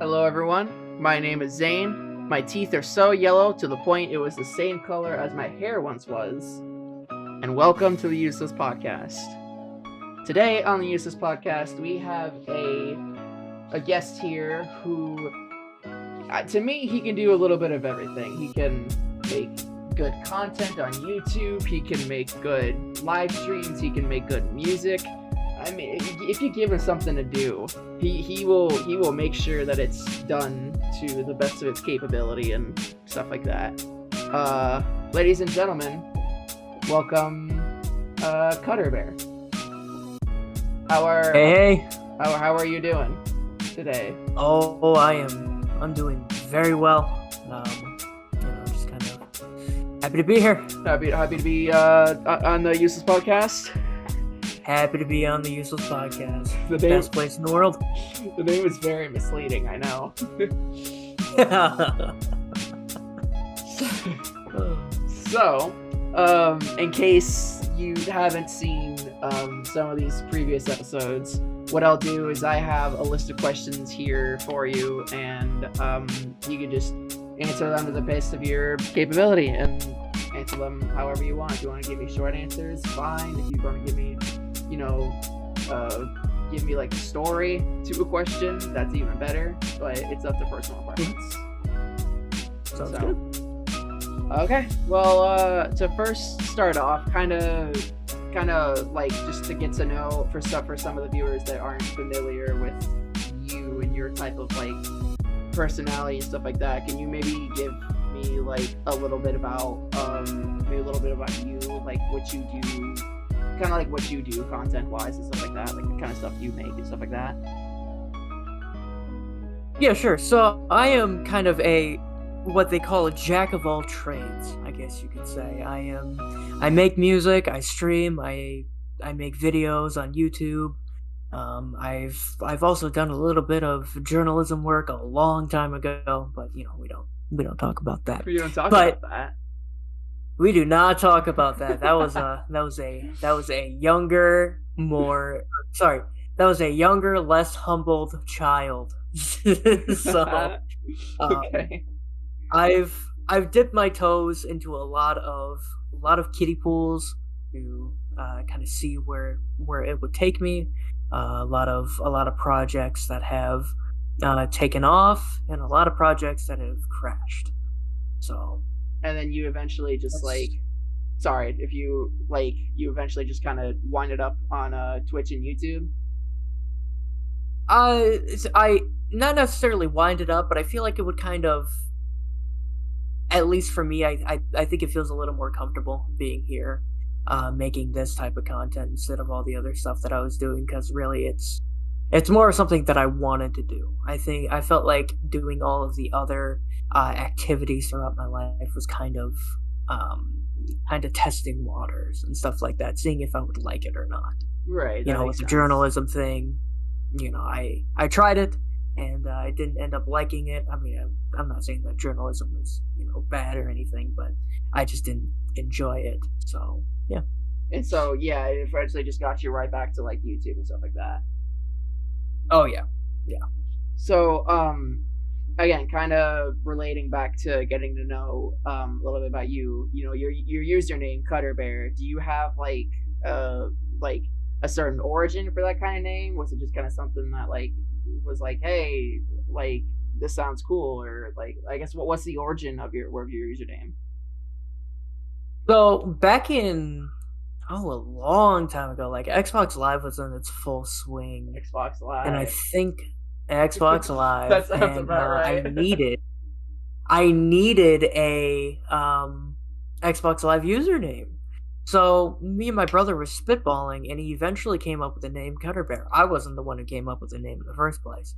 Hello everyone, my name is Zane. My teeth are so yellow to the point it was the same color as my hair once was. And welcome to the Useless Podcast. Today on the Useless Podcast, we have a guest here who, to me, he can do a little bit of everything. He can make good content on YouTube, he can make good live streams, he can make good music. I mean, if you give him something to do, he will make sure that it's done to the best of its capability and stuff like that. Ladies and gentlemen, welcome, Cutterbear. How are you doing today? Oh, I'm doing very well. Just kind of happy to be here. Happy to be on the Useless Podcast. Happy to be on the Useless Podcast. The best place in the world. The name is very misleading, I know. So, in case you haven't seen some of these previous episodes, what I'll do is I have a list of questions here for you, and you can just answer them to the best of your capability and answer them however you want. If you want to give me short answers, fine. If you want to give me give me like a story to a question, that's even better, but it's up to personal preference. Sounds good. Okay, well, to first start off, kind of like just to get to know for some of the viewers that aren't familiar with you and your type of like personality and stuff like that, can you maybe give me like a little bit about you, like what you do, kind of like what you do content wise and stuff like that, like the kind of stuff you make and stuff like that? Yeah, sure. So I am kind of what they call a jack of all trades, I guess you could say. I make music, I stream, I make videos on YouTube. I've also done a little bit of journalism work a long time ago, but we don't talk about that. We don't talk about that. We do not talk about that. That was a younger, less humbled child. So, okay. I've dipped my toes into a lot of kiddie pools to kind of see where it would take me. A lot of projects that have taken off, and a lot of projects that have crashed. So. And then you eventually just you eventually just kind of wind it up on Twitch and YouTube? I not necessarily wind it up, but I feel like it would kind of, at least for me, I think it feels a little more comfortable being here, making this type of content instead of all the other stuff that I was doing, because really it's more of something that I wanted to do. I felt like doing all of the other activities throughout my life was kind of testing waters and stuff like that, seeing if I would like it or not. Right. With the journalism thing, I tried it and I didn't end up liking it. I mean, I'm not saying that journalism is bad or anything, but I just didn't enjoy it. So yeah. And so yeah, it eventually just got you right back to like YouTube and stuff like that. Oh yeah. So again, kind of relating back to getting to know a little bit about you. Your username Cutterbear. Do you have like a certain origin for that kind of name? Was it just kind of something that like was like, hey, like this sounds cool, or like I guess what's the origin of your username? So back in a long time ago, like Xbox Live was in its full swing. Xbox Live. And I think Xbox Live. That sounds about right. I needed a Xbox Live username. So me and my brother were spitballing, and he eventually came up with the name Cutterbear. I wasn't the one who came up with the name in the first place.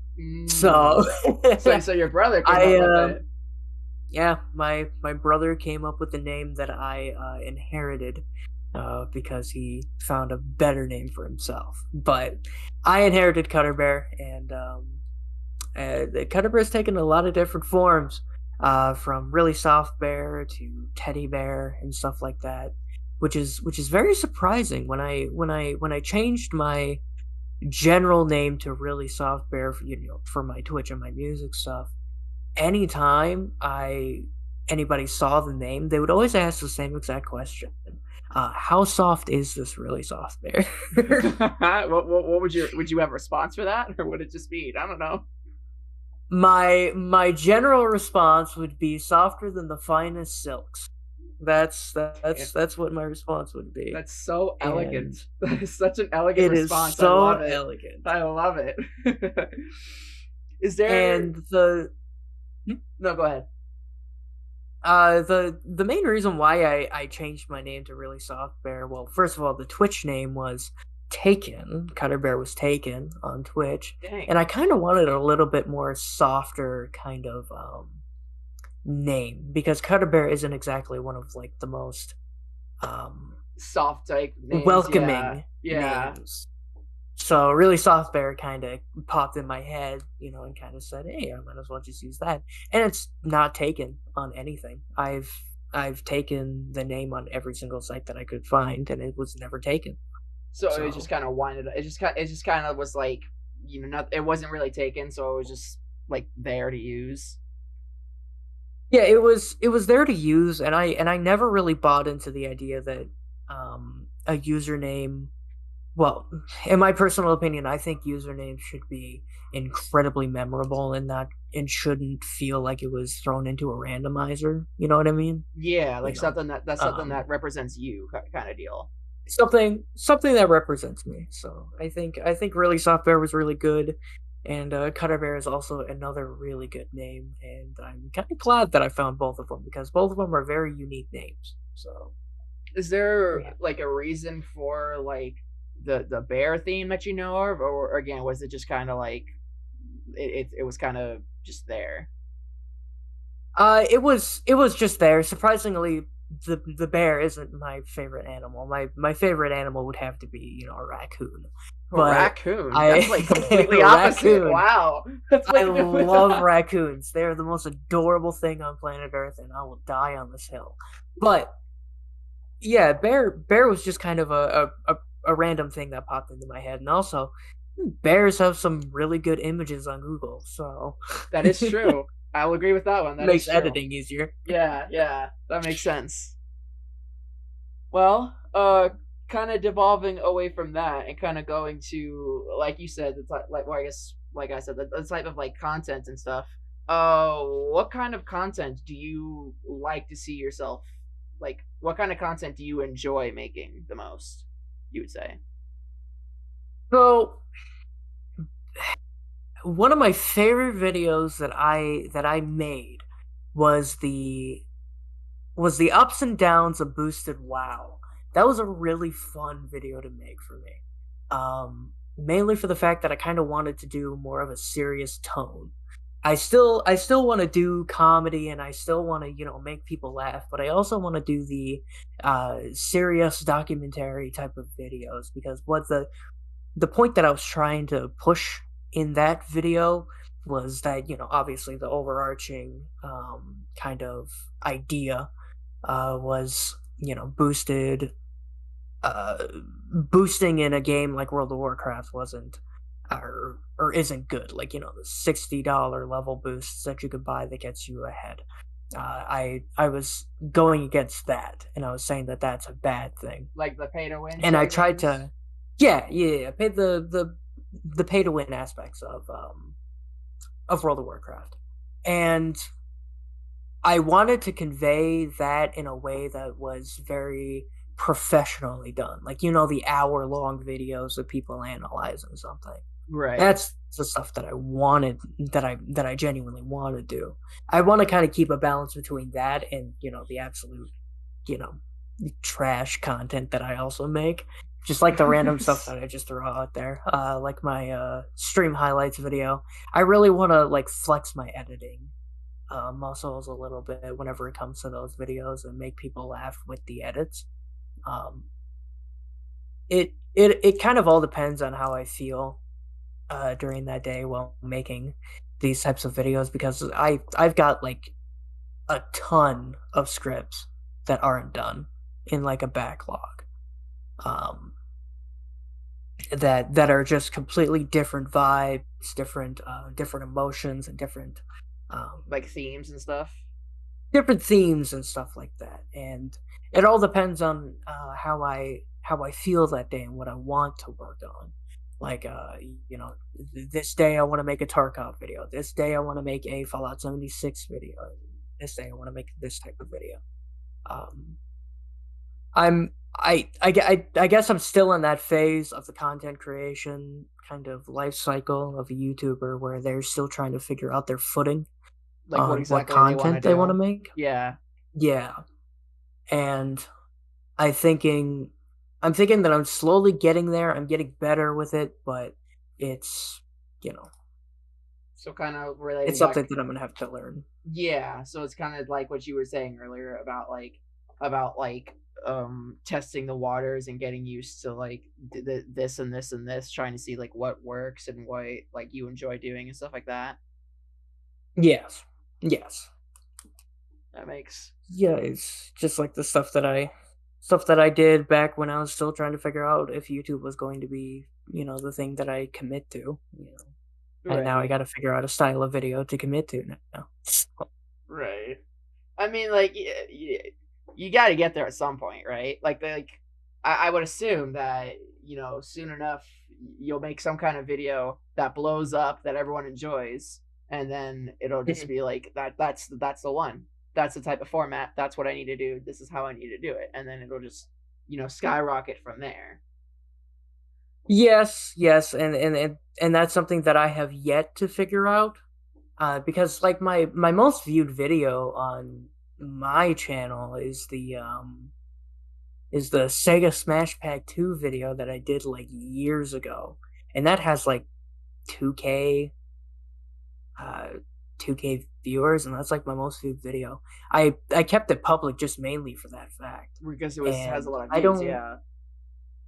So your brother came up with it. Yeah, my brother came up with the name that I inherited. Because he found a better name for himself. But I inherited Cutterbear, and Cutterbear has taken a lot of different forms, from really soft bear to teddy bear and stuff like that, which is very surprising. When I changed my general name to Really Soft Bear for, for my Twitch and my music stuff. Anytime anybody saw the name, they would always ask the same exact question: how soft is this Really Soft Bear? What would you have a response for that, or would it just be, I don't know? My general response would be softer than the finest silks. That's what my response would be. That's so elegant. And That is such an elegant it is response. I so love it. elegant. I love it. Is there And the No, go ahead. the main reason why I changed my name to Really Soft Bear, well, first of all, the Twitch name was taken. Cutterbear was taken on Twitch, Dang. and I kind of wanted a little bit more softer kind of name, because Cutterbear isn't exactly one of like the most Soft type names. welcoming Yeah. names. So Really Soft Bear kind of popped in my head, and kind of said, "Hey, I might as well just use that." And it's not taken on anything. I've taken the name on every single site that I could find, and it was never taken. So So it just kind of winded. It just kind of was like, not. It wasn't really taken, so it was just like there to use. yeah, it was there to use, and I never really bought into the idea that a username. Well, in my personal opinion, I think usernames should be incredibly memorable and not and shouldn't feel like it was thrown into a randomizer. You know what I mean? Yeah, like You know, that's something that represents you, kind of deal. something that represents me. So I think Really Soft Bear was really good, and Cutter Bear is also another really good name, and I'm kind of glad that I found both of them because both of them are very unique names. So Is there yeah. like a reason for like the bear theme that you know of, or again was it just kind of like it was kind of just there? It was just there. Surprisingly, the bear isn't my favorite animal. My favorite animal would have to be a raccoon. A But raccoon. I That's like completely a opposite. raccoon. Wow. That's I like love raccoons. They are the most adorable thing on planet Earth, and I will die on this hill. But yeah, bear was just kind of a random thing that popped into my head, and also bears have some really good images on Google, so That is true. I'll agree with that one. That is makes true. editing easier. Yeah, that makes sense. Well, kind of devolving away from that and kind of going to, like you said, the like, well, I guess, like I said, the type of like content and stuff. What kind of content do you like to see yourself? Like, what kind of content do you enjoy making the most? You would say. So one of my favorite videos that I made was the ups and downs of boosted WoW. That was a really fun video to make for me. Mainly for the fact that I kind of wanted to do more of a serious tone. I still want to do comedy, and I still want to make people laugh, but I also want to do the serious documentary type of videos, because what the point that I was trying to push in that video was that obviously the overarching kind of idea was uh, boosting in a game like World of Warcraft wasn't or isn't good. Like the $60 level boosts that you could buy that gets you ahead. I was going against that, and I was saying that that's a bad thing. Like the pay to win And I type tried games. to, yeah, pay the pay to win aspects of World of Warcraft, and I wanted to convey that in a way that was very professionally done. Like the hour long videos of people analyzing something. Right. That's the stuff that I wanted, that I genuinely want to do. I want to kind of keep a balance between that and the absolute you know trash content that I also make. Just like the random stuff that I just throw out there, like my stream highlights video. I really want to like flex my editing muscles a little bit whenever it comes to those videos and make people laugh with the edits. Um, it kind of all depends on how I feel during that day while making these types of videos, because I've got like a ton of scripts that aren't done in like a backlog. Um, that are just completely different vibes, different emotions, and um, Like themes and stuff. different themes and stuff like that. And it all depends on how I feel that day and what I want to work on. Like this day I want to make a Tarkov video. This day I want to make a Fallout 76 video. This day I want to make this type of video. Um, I'm I guess I'm still in that phase of the content creation kind of life cycle of a YouTuber where they're still trying to figure out their footing Like what on what exactly they want to content they want to do. make. Yeah. Yeah, and I thinking I'm thinking that I'm slowly getting there. I'm getting better with it, but it's you know So kind of it's relating something back. that I'm gonna have to learn. Yeah, so it's kind of like what you were saying earlier about like testing the waters and getting used to like this and this and this, trying to see like what works and what like you enjoy doing and stuff like that. Yes, yes. That makes Yeah, it's just like the stuff that I did back when I was still trying to figure out if YouTube was going to be, the thing that I commit to. And now I right, got to figure out a style of video to commit to now. right. I mean, like you got to get there at some point, right? Like I would assume that soon enough you'll make some kind of video that blows up that everyone enjoys, and then it'll just Mhm. be like that's the one. That's the type of format. That's what I need to do. This is how I need to do it, and then it'll just skyrocket from there. Yes, yes, and that's something that I have yet to figure out. Because like my most viewed video on my channel is the Sega Smash Pack 2 video that I did like years ago. And that has like 2K uh 2K viewers, and that's like my most viewed video. I kept it public just mainly for that fact. Because it has a And lot of I views. don't Yeah,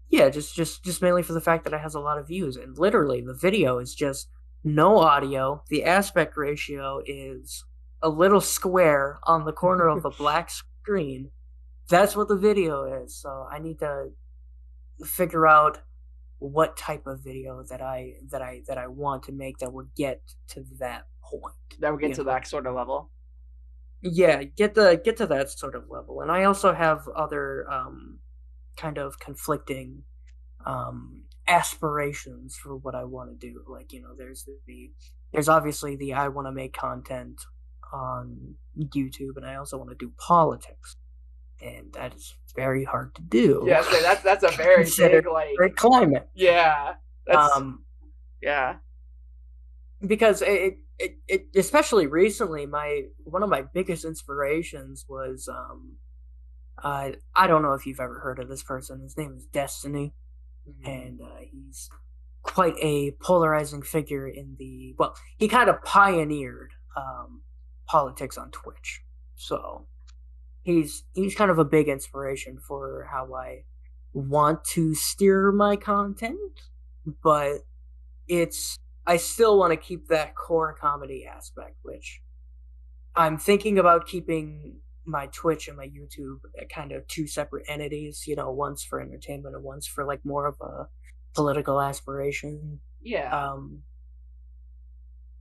yeah, just mainly for the fact that it has a lot of views. And literally the video is just no audio. The aspect ratio is a little square on the corner of a black screen. That's what the video is. So I need to figure out what type of video that I want to make that would get to that point. that would get You to know, that sort of level. yeah, get to that sort of level. And I also have other kind of conflicting aspirations for what I want to do. Like there's obviously the I want to make content on YouTube, and I also want to do politics, and that is very hard to do Yeah, so that's a very consider big the climate. yeah. That's Um, yeah. because it especially recently, my one of my biggest inspirations was I don't know if you've ever heard of this person. His name is Destiny, Mhm. and he's quite a polarizing figure he kind of pioneered politics on Twitch. So he's kind of a big inspiration for how I want to steer my content, but it's I still want to keep that core comedy aspect, which I'm thinking about keeping my Twitch and my YouTube kind of two separate entities, once for entertainment and once for like more of a political aspiration Yeah. um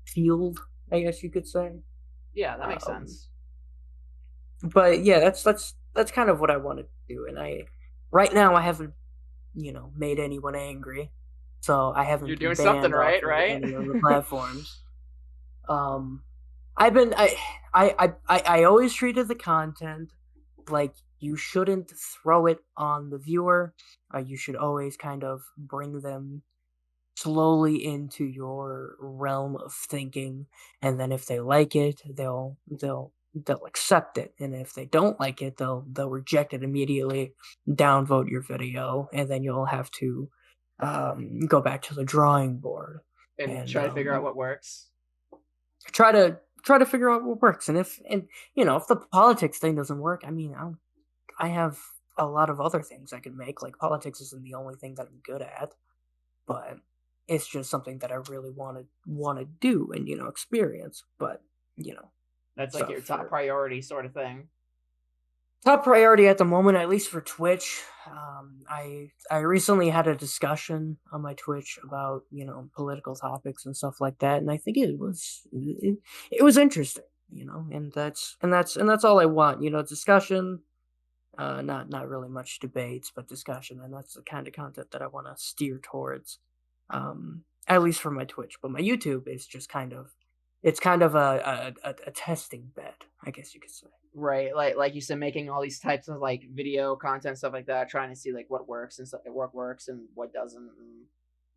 field, I guess you could say. Yeah, that makes Um sense. but yeah, that's kind of what I want to do. And I right now I haven't, made anyone angry. So I You're haven't been doing something banned off right, of right? any of the platforms. Um I've been I always treated the content like you shouldn't throw it on the viewer. You should always kind of bring them slowly into your realm of thinking, and then if they like it, they'll accept it, and if they don't like it, they'll reject it immediately, downvote your video, and then you'll have to go back to the drawing board And and try to figure out what works. try to figure out what works. And if the politics thing doesn't work, I mean, I have a lot of other things I can make. Like politics isn't the only thing that I'm good at, but it's just something that I really want to do and experience. But you know, That's like so your top for priority sort of thing. Top priority at the moment, at least for Twitch. I recently had a discussion on my Twitch about political topics and stuff like that, and I think it was interesting, and that's all I want, discussion. Not really much debates, but discussion, and that's the kind of content that I want to steer towards. At least for my Twitch, but my YouTube is just kind of a testing bed, I guess you could say. Right, like you said, making all these types of like video content stuff like that, trying to see like what works and stuff, what works and what doesn't, and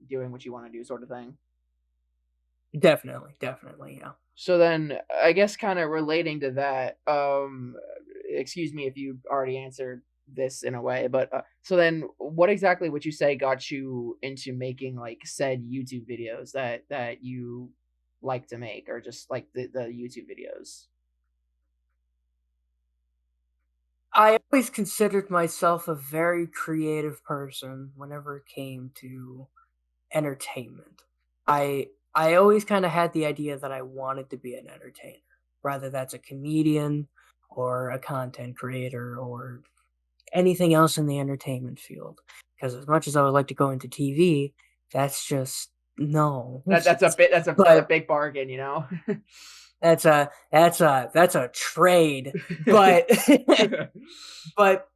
doing what you want to do, sort of thing. Definitely, yeah. So then, I guess, kind of relating to that, excuse me if you already answered this in a way, but so then, what exactly would you say got you into making like said YouTube videos that you like to make, or just like the YouTube videos? I always considered myself a very creative person whenever it came to entertainment. I always kind of had the idea that I wanted to be an entertainer, whether that's a comedian or a content creator or anything else in the entertainment field. Because as much as I would like to go into TV, that's just no. That's a bit that's a But big bargain, you know. that's a trade. But but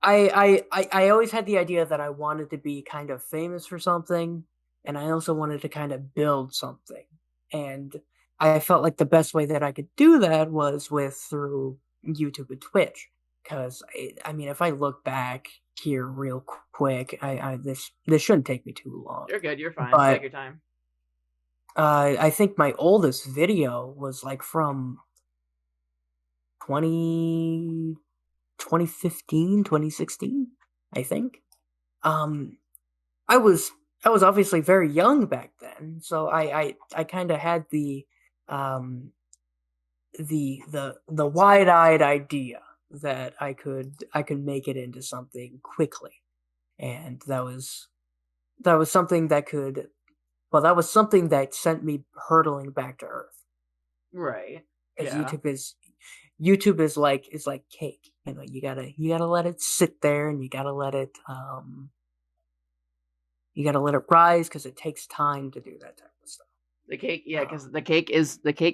I always had the idea that I wanted to be kind of famous for something, and I also wanted to kind of build something. And I felt like the best way that I could do that was through YouTube and Twitch. Because I mean, if I look back here real quick, I this shouldn't take me too long. You're good. You're fine. Take But your time. I think my oldest video was like from 20 2015, 2016, I think. Um, I was I was obviously very young back then, so I kind of had um the wide-eyed idea that I could make it into something quickly, and that was something that could that was something that sent me hurtling back to earth. Right. Because Yeah. YouTube is like cake. You gotta let it sit there, and you gotta let it rise because it takes time to do that type of stuff. The cake, yeah, Um, because the cake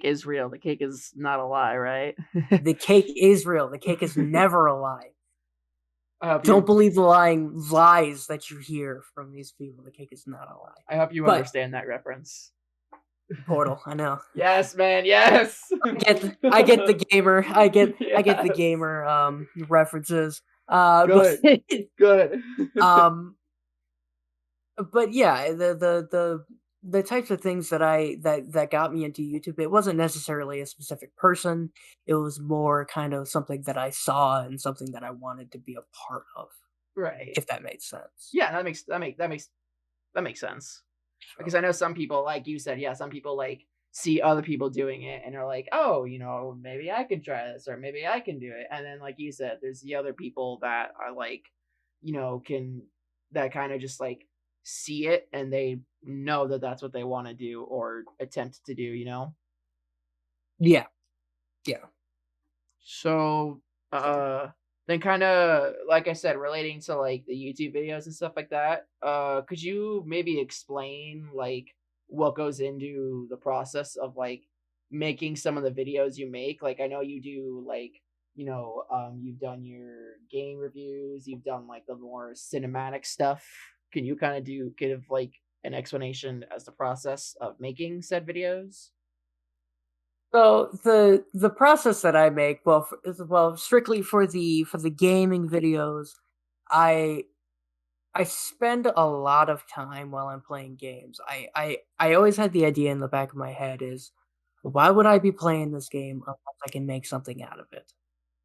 is real. The cake is not a lie, right? the cake is real. The cake is never a lie. I hope Don't you believe the lying lies that you hear from these people. The cake is not a lie. I hope you But understand that reference. Portal, I know. Yes, man. Yes. I get the gamer. I get the Yes. gamer references. But Good. Good. um but yeah, the types of things that got me into YouTube, it wasn't necessarily a specific person. It was more kind of something that I saw and something that I wanted to be a part of, Right. if that made sense. Yeah, that makes sense. Because So I know some people, like you said, yeah, some people like see other people doing it and are like, oh, maybe I can try this or maybe I can do it. And then, like you said, there's the other people that are like, can that kind of just like see it and they know that that's what they want to do or attempt to do. yeah, yeah. So, uh, then kind of like I said, relating to like the YouTube videos and stuff like that, could you maybe explain like what goes into the process of like making some of the videos you make? Like I know you do like, you've done your game reviews, you've done like the more cinematic stuff. Can you kind of give like an explanation as the process of making said videos? So the process that I make, strictly for the gaming videos, I I spend a lot of time while I'm playing games. I always had the idea in the back of my head is, why would I be playing this game unless I can make something out of it?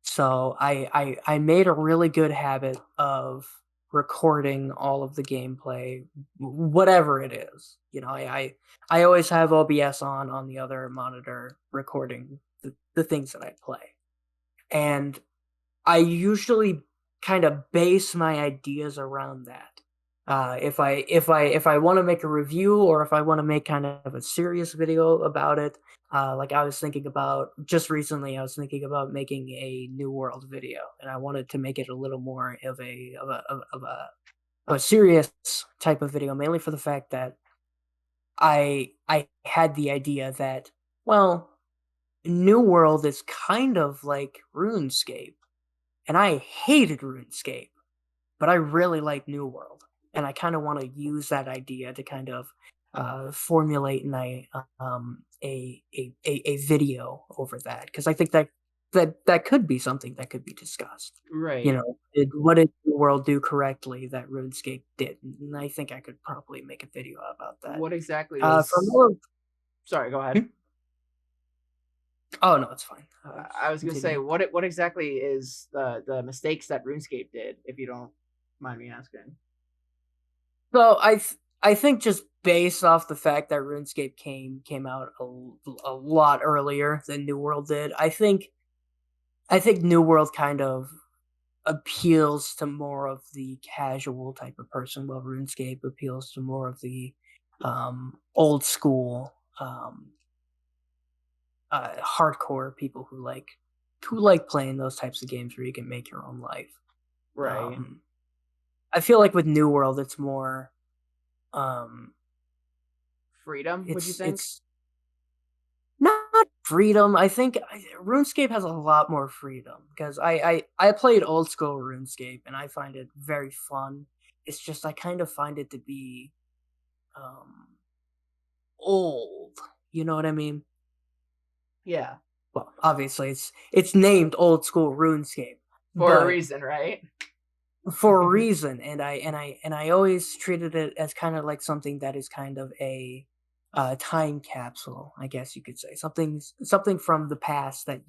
So I made a really good habit of recording all of the gameplay, whatever it is. I always have OBS on the other monitor, recording the things that I play, and I usually kind of base my ideas around that. If I want to make a review, or if I want to make kind of a serious video about it, like I was thinking about just recently, I was thinking about making a New World video, and I wanted to make it a little more of a serious type of video, mainly for the fact that I had the idea that, well, New World is kind of like RuneScape, and I hated RuneScape, but I really like New World, and I kind of want to use that idea to kind of formulate a video over that, because I think that could be something that could be discussed. Right. What did New World do correctly that RuneScape did? And I think I could probably make a video about that. What exactly For was? more, Sorry, go ahead. hmm? Oh no, it's fine. I was gonna say Continue. what exactly is the mistakes that RuneScape did, if you don't mind me asking. So I think just based off the fact that RuneScape came out a lot earlier than New World did, I think New World kind of appeals to more of the casual type of person, while RuneScape appeals to more of the old school, hardcore people who like playing those types of games where you can make your own life. Right. Um, I feel like with New World, it's more um, Freedom, would you think? it's not freedom. I think RuneScape has a lot more freedom, because I played old school RuneScape, and I find it very fun. It's just I kind of find it to be um, old. You know what I mean? Yeah. Well, obviously it's named old school RuneScape, For a but reason, right? for a reason, and I always treated it as kind of like something that is kind of a time capsule, I guess you could say. Something from the past that,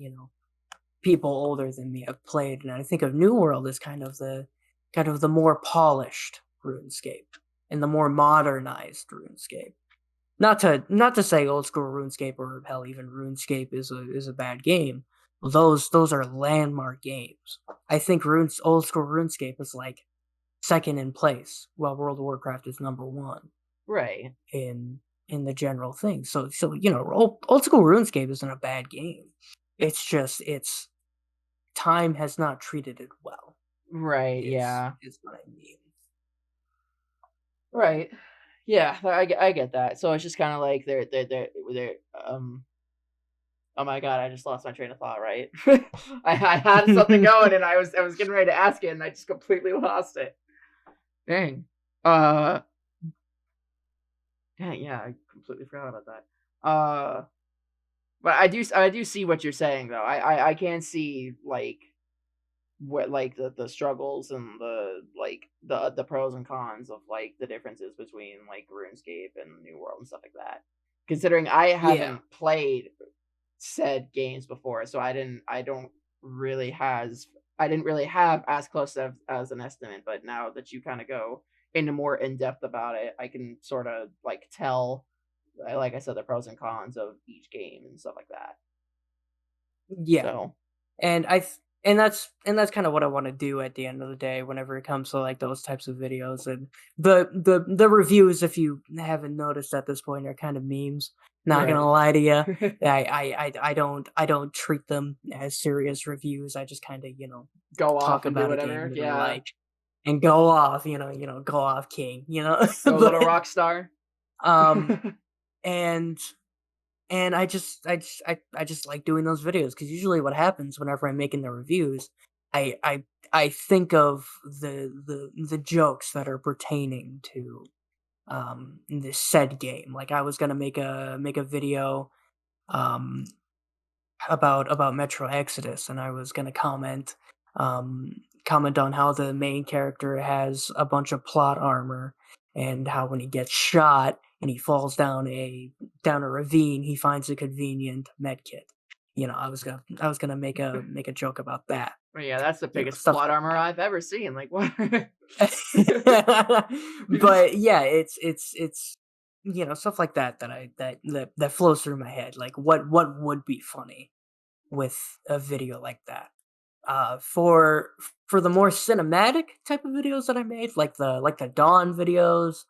people older than me have played, and I think of New World as kind of the more polished RuneScape, and the more modernized RuneScape. Not to say old school RuneScape, or hell, even RuneScape is a bad game. Those are landmark games. I think old school RuneScape is like second in place, while World of Warcraft is number one Right. in the general thing. So old school RuneScape isn't a bad game. It's just it's time has not treated it well. Right. Is Yeah. is what I mean. Right. Yeah, I get that. So it's just kind of like they're oh my god, I just lost my train of thought. Right. I had something going and I was getting ready to ask it and I just completely lost it. Dang. Uh. Dang. Yeah, I completely forgot about that. But I do see what you're saying though. I can see like what like the struggles and the pros and cons of like the differences between like RuneScape and New World and stuff like that. Considering I Yeah. haven't played said games before, so I didn't really have as close as an estimate. But now that you kind of go into more in depth about it, I can sort of like tell, like I said, the pros and cons of each game and stuff like that. Yeah. So And I th- and that's kind of what I want to do at the end of the day whenever it comes to like those types of videos. And the reviews, if you haven't noticed at this point, are kind of memes. Not gonna right. lie to you. I don't treat them as serious reviews. I just kind of Go talk off and do about a game whatever. that I Yeah. like and go off. Go off king. Go little But rock star. um and I just like doing those videos, because usually what happens whenever I'm making the reviews, I I I think of the jokes that are pertaining to this said game. Like I was gonna make a video um about Metro Exodus, and I was gonna um comment on how the main character has a bunch of plot armor, and how when he gets shot and he falls down a ravine, he finds a convenient med kit. I was gonna make a joke about that. Well, yeah, that's the biggest Stuff plot like armor I've ever seen. Like what? that. But yeah, it's stuff like that flows through my head. Like what would be funny with a video like that. For the more cinematic type of videos that I made, like the Dawn videos,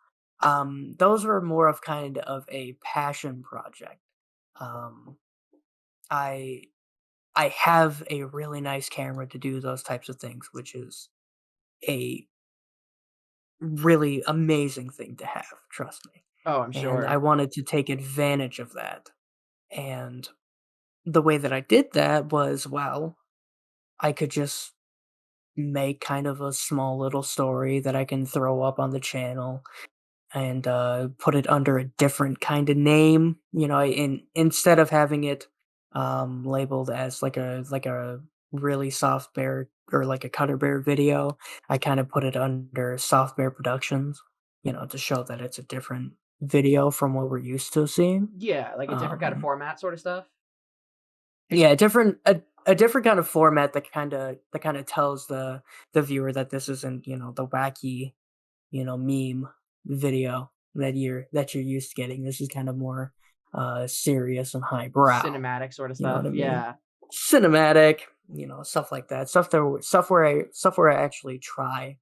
those were more of kind of a passion project. Um, I I have a really nice camera to do those types of things, which is a really amazing thing to have, trust me. Oh, I'm And I sure. wanted to take advantage of that. And the way that I did that was, well, I could just make kind of a small little story that I can throw up on the channel and put it under a different kind of name, instead of having it labeled as like a really soft bear or like a Cutterbear video. I kind of put it under Soft Bear Productions, to show that it's a different video from what we're used to seeing. Yeah, like a different kind of Um, format sort of stuff? yeah, a different kind of format that kind of tells the viewer that this isn't, the wacky, meme video that you're used to getting. This is kind of more serious and highbrow. Cinematic sort of You know what stuff, I mean? yeah. Cinematic, stuff like that. Stuff where I actually try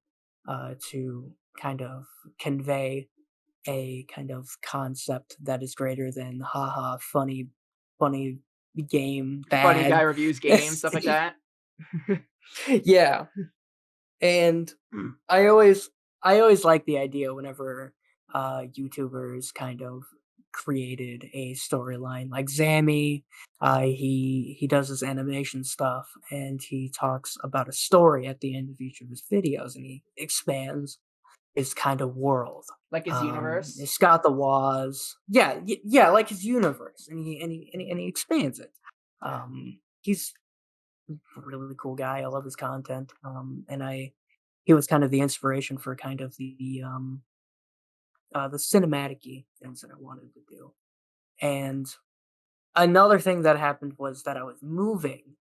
to kind of convey a kind of concept that is greater than haha funny game Funny guy bad. reviews games, stuff like that? Yeah, and I always like the idea whenever YouTubers kind of created a storyline like Zammy. He does his animation stuff and he talks about a story at the end of each of his videos and he expands his kind of world. Like his universe? It's got the Waz, yeah, yeah, like his universe, and he expands it. He's a really cool guy. I love his content. And he was kind of the inspiration for kind of the cinematic things that I wanted to do. And another thing that happened was that I was moving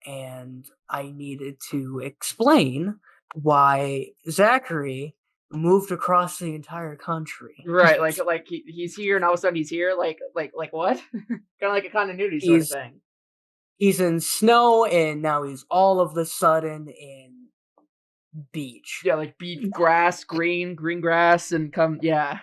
and I needed to explain why Zachary moved across the entire country. Right, like he's here and all of a sudden he's here, like what? Kinda like a continuity sort of he's thing. he's in snow and now he's all of the sudden in beach. Yeah, like beach grass, green grass, and come yeah.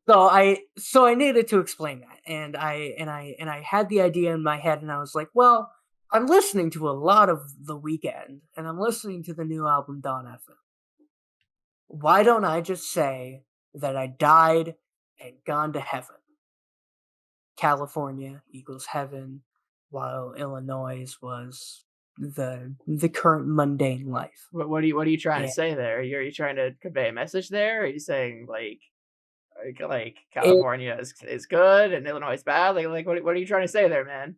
So I needed to explain that, and I had the idea in my head, and I was like, well, I'm listening to a lot of The Weekend, and I'm listening to the new album Don FM. Why don't I just say that I died and gone to heaven? California equals heaven, while Illinois was the current mundane life. What are you trying to And say there? Are you trying to convey a message there? Are you saying like it California is good and Illinois is bad? Like what are you trying to say there, man?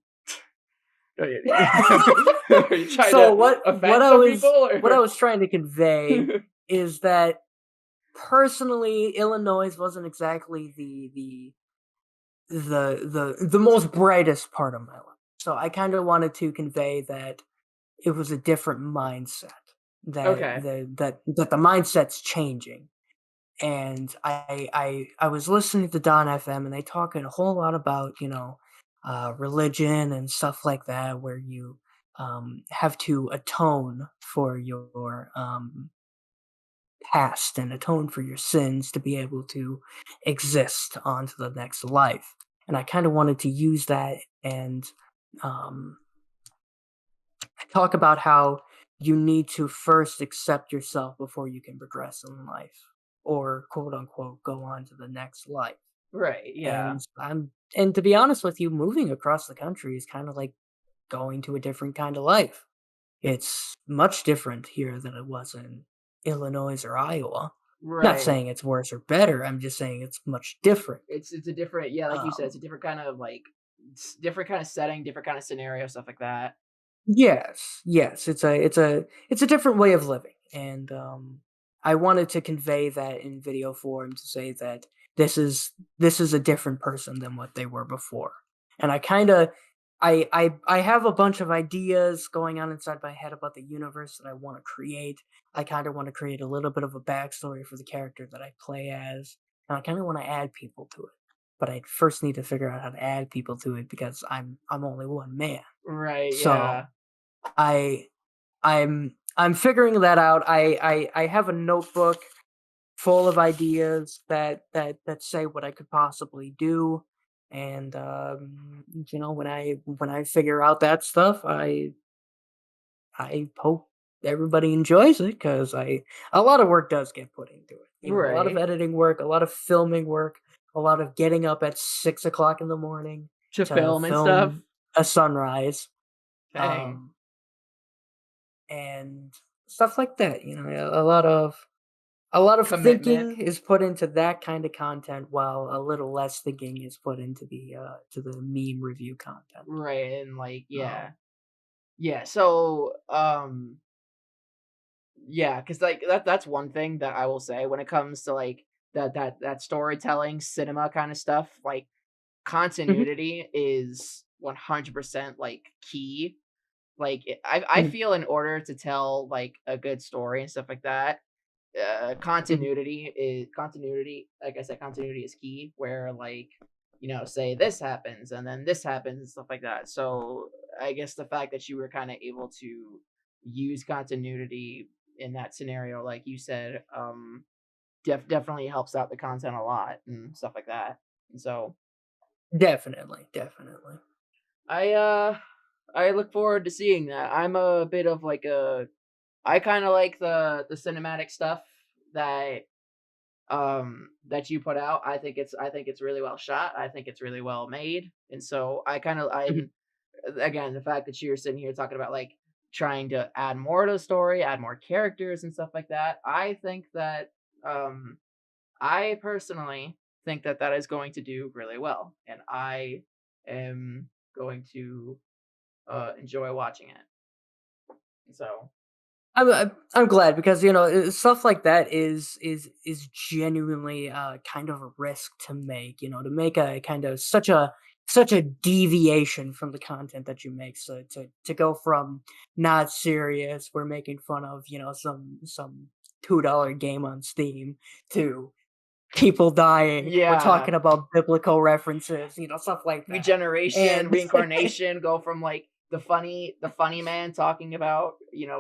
Are you, are you trying so to what offend I some people was what I or was trying to convey is that personally, Illinois wasn't exactly the most brightest part of my life. So I kind of wanted to convey that it was a different mindset. Okay. That the mindset's changing. And I was listening to Don FM and they talking a whole lot about, religion and stuff like that, where you have to atone for your past and atone for your sins to be able to exist onto the next life. And I kind of wanted to use that and um, talk about how you need to first accept yourself before you can progress in life or quote unquote go on to the next life. Right, yeah. And to be honest with you, moving across the country is kind of like going to a different kind of life. It's much different here than it was in Illinois or Iowa. Not Right. saying it's worse or better, I'm just saying it's much different. It's a different yeah, like you said, it's Um, a different kind of different kind of setting, different kind of scenario, stuff like that. yes, yes, it's a different way of living, and I wanted to convey that in video form to say that this is a different person than what they were before, and I kind of I have a bunch of ideas going on inside my head about the universe that I want to create. I kind of want to create a little bit of a backstory for the character that I play as, and I kind of want to add people to it. But I first need to figure out how to add people to it because I'm only one man. Right, So yeah. I I'm figuring that out. I have a notebook full of ideas that say what I could possibly do, and when I figure out that stuff, I hope everybody enjoys it because I a lot of work does get put into it. You know, a lot of Right. editing work, a lot of filming work, a lot of getting up at 6 o'clock in the morning To to film and stuff. film a sunrise, Dang. um, and stuff like that. You know, a lot of Commitment. thinking is put into that kind of content, while a little less thinking is put into the meme review content. Right, and like, Um, yeah. Yeah, so yeah, because like that's one thing that I will say when it comes to like that storytelling cinema kind of stuff, like mhm, continuity is 100% like key. Like I mhm, feel in order to tell like a good story and stuff like that, mhm. continuity, like I said, continuity is key, where like, say this happens and then this happens and stuff like that. So I guess the fact that you were kind of able to use continuity in that scenario, like you said, definitely helps out the content a lot and stuff like that. And so Definitely, definitely. I uh I look forward to seeing that. I'm a bit of like a I kind of like the cinematic stuff that that you put out. I think it's really well shot. I think it's really well made. And so Mhm. I'm again, the fact that you're sitting here talking about like trying to add more to the story, add more characters and stuff like that. Um I personally think that that is going to do really well, and I am going to enjoy watching it. So, I'm glad because stuff like that is genuinely kind of a risk to make. You know, to make a kind of such a deviation from the content that you make. So to go from not serious, we're making fun of some $2 game on Steam, to people dying. We're yeah, talking about biblical references, stuff like that. regeneration, And reincarnation go from like the funny man talking about,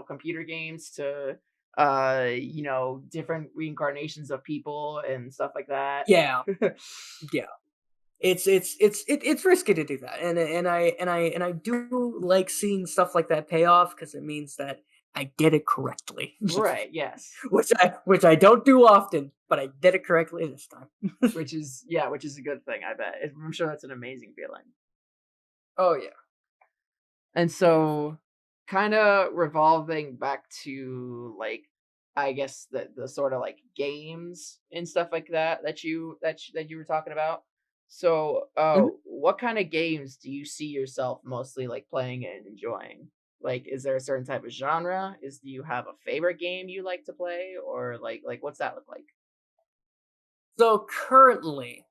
computer games to different reincarnations of people and stuff like that. yeah, yeah. It's risky to do that, and I do like seeing stuff like that pay off because it means that I did it correctly, Right, yes. which I don't do often, but I did it correctly this time. Which is a good thing, I bet. I'm sure that's an amazing feeling. Oh yeah, And definitely. so, kind of revolving back to like, I guess the sort of like games and stuff like that you were talking about. So, Mhm. what kind of games do you see yourself mostly like playing and enjoying? Like, is there a certain type of genre? Do you have a favorite game you like to play, or like what's that look like? So currently,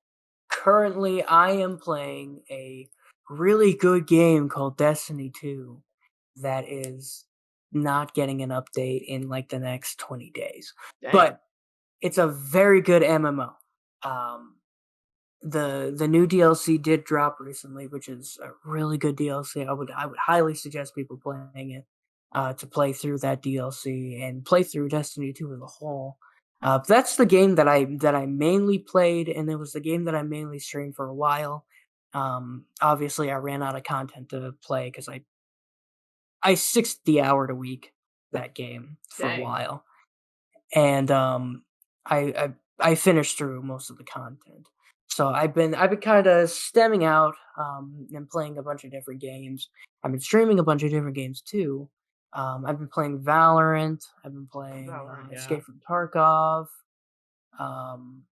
I am playing a really good game called Destiny 2 that is not getting an update in like the next 20 days. Dang, But it's a very good MMO. Um, the new DLC did drop recently, which is a really good DLC. I would highly suggest people playing it, to play through that DLC and play through Destiny 2 as a whole. That's the game that I mainly played, and it was the game that I mainly streamed for a while. Obviously, I ran out of content to play because I 60 houred a week that game for a dang, while, and I I finished through most of the content. So I've been kind of stemming out, and playing a bunch of different games. I've been streaming a bunch of different games too. I've been playing Valorant. I've been playing Valorant, yeah. Escape from Tarkov. Um,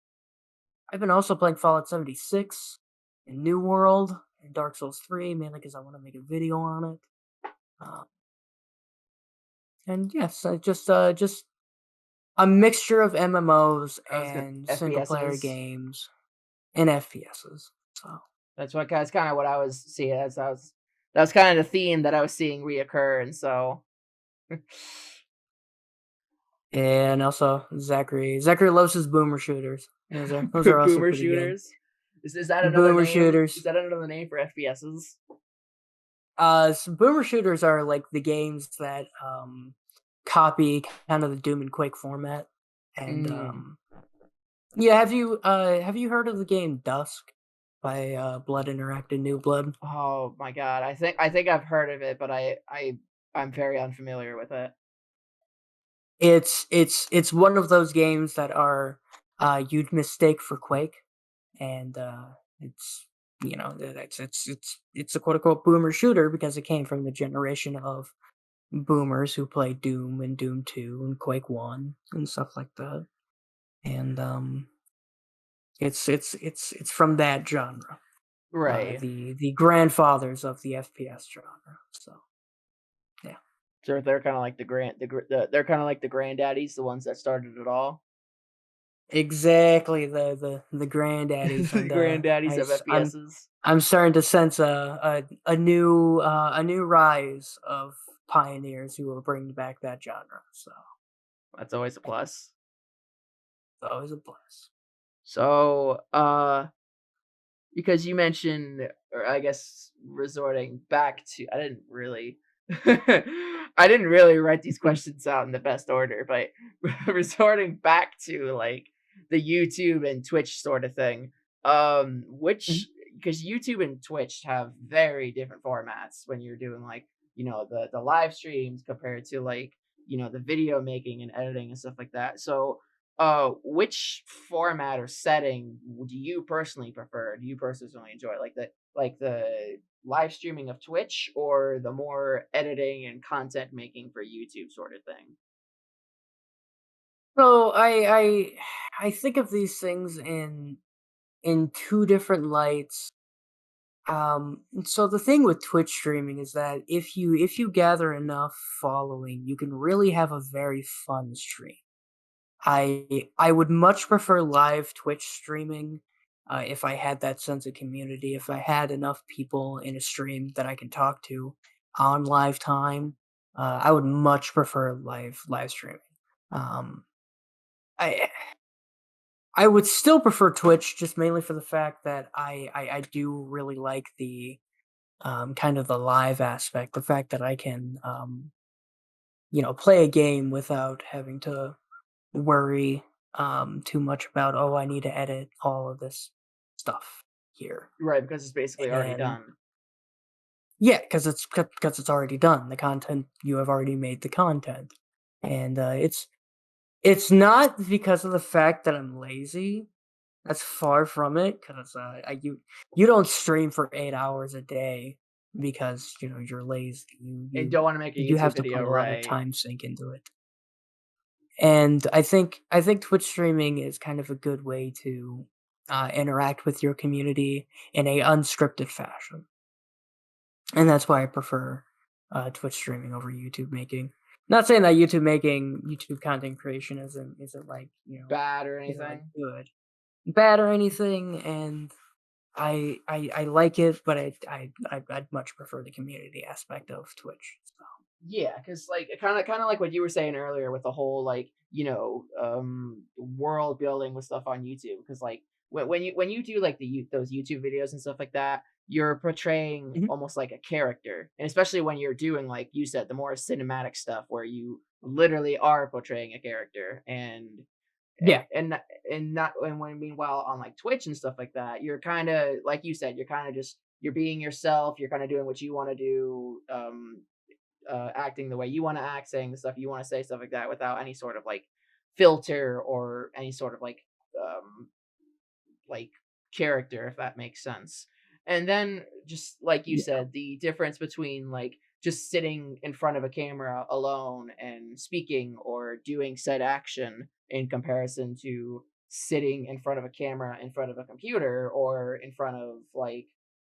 I've been also playing Fallout 76 and New World and Dark Souls 3, mainly because I want to make a video on it. Uh, and yes, I just a mixture of MMOs I was good and single player FPSs. games and FPSs. So, That's kind of what I was seeing. That was kind of the theme that I was seeing reoccur, and so and also Zachary loves his boomer shooters. Those are also boomer pretty good. shooters. Is that another Boomer name? shooters. Is that another name for FPSs? So boomer shooters are like the games that copy kind of the Doom and Quake format. And Mm. yeah, have you heard of the game Dusk by Blood Interactive New Blood? Oh my god, I think I've heard of it, but I'm very unfamiliar with it. It's one of those games that are you'd mistake for Quake, and it's it's a quote unquote boomer shooter because it came from the generation of boomers who played Doom and Doom 2 and Quake 1 and stuff like that. And it's from that genre. Right. The grandfathers of the FPS genre. So, yeah. So they're kind of like they're kind of like the granddaddies, the ones that started it all. Exactly, the granddaddies, The and granddaddies of FPSs. I'm starting to sense a new rise of pioneers who will bring back that genre. So That's always a yeah, plus. it's always a plus. So, because you mentioned, or I guess resorting back to, I didn't really write these questions out in the best order, but resorting back to like the YouTube and Twitch sort of thing. Mhm. Which because YouTube and Twitch have very different formats when you're doing like the live streams compared to like the video making and editing and stuff like that. So which format or setting do you personally prefer? Do you personally enjoy like the live streaming of Twitch or the more editing and content making for YouTube sort of thing? So I think of these things in two different lights. So the thing with Twitch streaming is that if you gather enough following, you can really have a very fun stream. I would much prefer live Twitch streaming, if I had that sense of community, if I had enough people in a stream that I can talk to on live time. I would much prefer live streaming. Um, I I would still prefer Twitch just mainly for the fact that I do really like the kind of the live aspect, the fact that I can play a game without having to worry too much about, oh, I need to edit all of this stuff here. Right, because it's basically already And done. yeah, because it's already done. The content, you have already made the content. And it's not because of the fact that I'm lazy. That's far from it, because you don't stream for 8 hours a day because you're lazy. And don't want to make a You YouTube have to put video, a lot of right? time sink into it. And I think Twitch streaming is kind of a good way to interact with your community in a unscripted fashion, and that's why I prefer Twitch streaming over YouTube making. Not saying that YouTube content creation isn't like Bad or isn't like anything? good, bad or anything, and I like it, but I'd much prefer the community aspect of Twitch. So. Yeah, because like kind of like what you were saying earlier with the whole like world building with stuff on YouTube. Because like when you do like those YouTube videos and stuff like that, you're portraying Mhm. almost like a character, and especially when you're doing like you said the more cinematic stuff where you literally are portraying a character Yeah. and not and when meanwhile on like Twitch and stuff like that, you're kind of like you said, you're kind of just you're being yourself. You're kind of doing what you want to do. Acting the way you want to act, saying the stuff you want to say, stuff like that, without any sort of like filter or any sort of um, like character, if that makes sense. And then just like you Yeah. said, the difference between like just sitting in front of a camera alone and speaking or doing said action in comparison to sitting in front of a camera in front of a computer or in front of like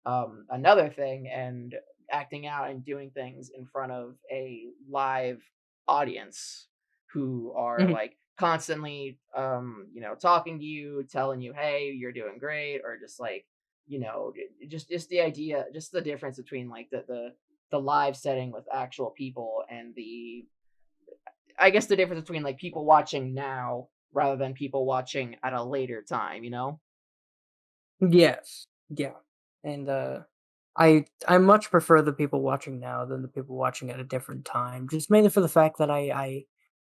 another thing and acting out and doing things in front of a live audience who are Mhm. like constantly talking to you, telling you hey you're doing great, or just like just the idea, just the difference between like the live setting with actual people and the I guess the difference between like people watching now rather than people watching at a later time. Yes. Yeah. And I much prefer the people watching now than the people watching at a different time. Just mainly for the fact that I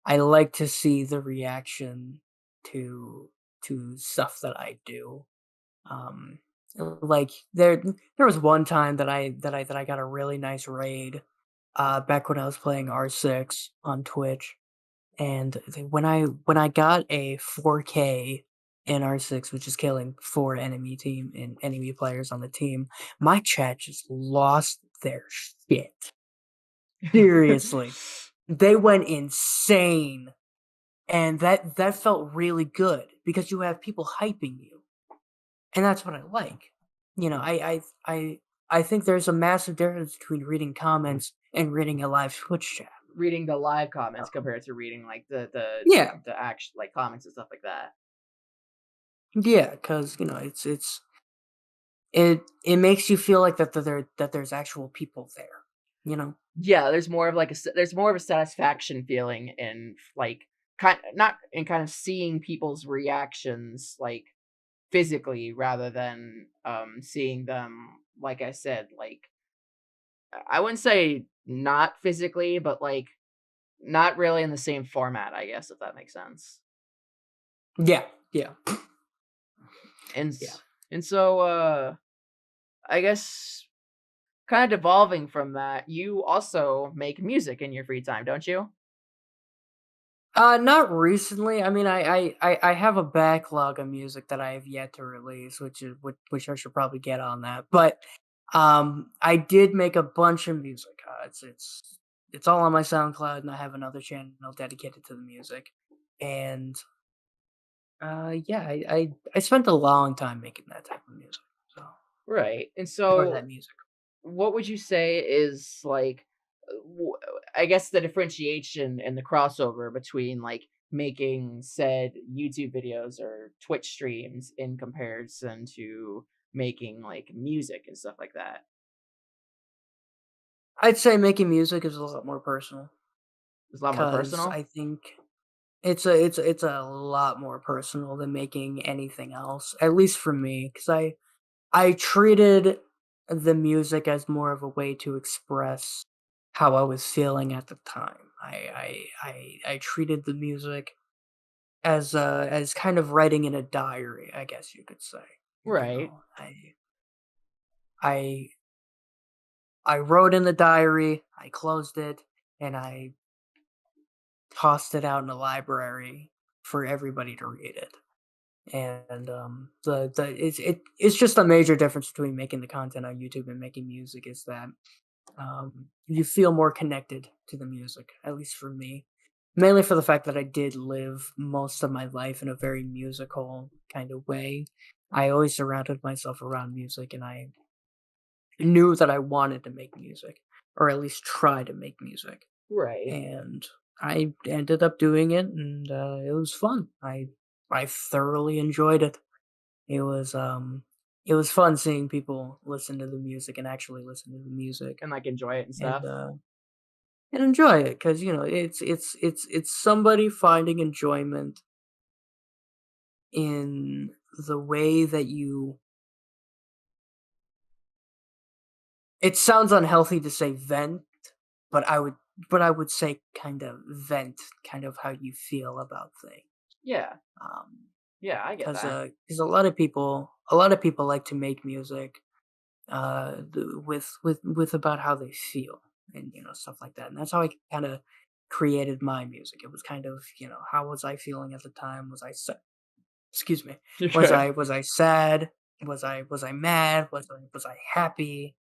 like to see the reaction to stuff that I do. Um, like there was one time that I got a really nice raid, back when I was playing R6 on Twitch, and when I got a 4K in R6, which is killing 4 enemy players on the team, my chat just lost their shit. Seriously. They went insane, and that felt really good because you have people hyping you, and that's what I like. You know, I think there's a massive difference between reading comments and reading a live Twitch chat. Reading the live comments compared to reading like Yeah, the actual like comments and stuff like that. yeah, because you know it makes you feel like that there's actual people there. You know. Yeah, there's more of like there's more of a satisfaction feeling in like kind not in kind of seeing people's reactions like physically rather than seeing them like I said like I wouldn't say not physically but like not really in the same format, I guess, if that makes sense. Yeah, yeah, And yeah. and so I guess kind of devolving from that, you also make music in your free time, don't you? Not recently. I mean, I have a backlog of music that I have yet to release, which I should probably get on that. But I did make a bunch of music. It's all on my SoundCloud, and I have another channel dedicated to the music. And yeah, I spent a long time making that type of music. So Right. And or that so music. what would you say is like I guess the differentiation and the crossover between like making said YouTube videos or Twitch streams in comparison to making like music and stuff like that? I'd say making music is a lot more personal It's a lot more because personal. I think it's a lot more personal than making anything else, at least for me, because I treated the music as more of a way to express how I was feeling at the time. I treated the music as kind of writing in a diary, I guess you could say. You Right. know, I I wrote in the diary, I closed it, and I tossed it out in the library for everybody to read it. And the it's just a major difference between making the content on YouTube and making music is that you feel more connected to the music, at least for me. Mainly for the fact that I did live most of my life in a very musical kind of way. I always surrounded myself around music, and I knew that I wanted to make music, or at least try to make music. Right. And I ended up doing it, and it was fun. I thoroughly enjoyed it. It was um it was fun seeing people listen to the music and actually listen to the music And like enjoy it and and stuff. enjoy it because you know it's somebody finding enjoyment in the way that you. It sounds unhealthy to say vent, but I would say kind of vent, kind of how you feel about things. Yeah. Um, Yeah, I get that. because a lot of people like to make music with about how they feel and you know stuff like that, and that's how I kind of created my music. It was kind of you know how was I feeling at the time? Was I excuse me? You're good. Was I sad? Was I mad? Was I happy?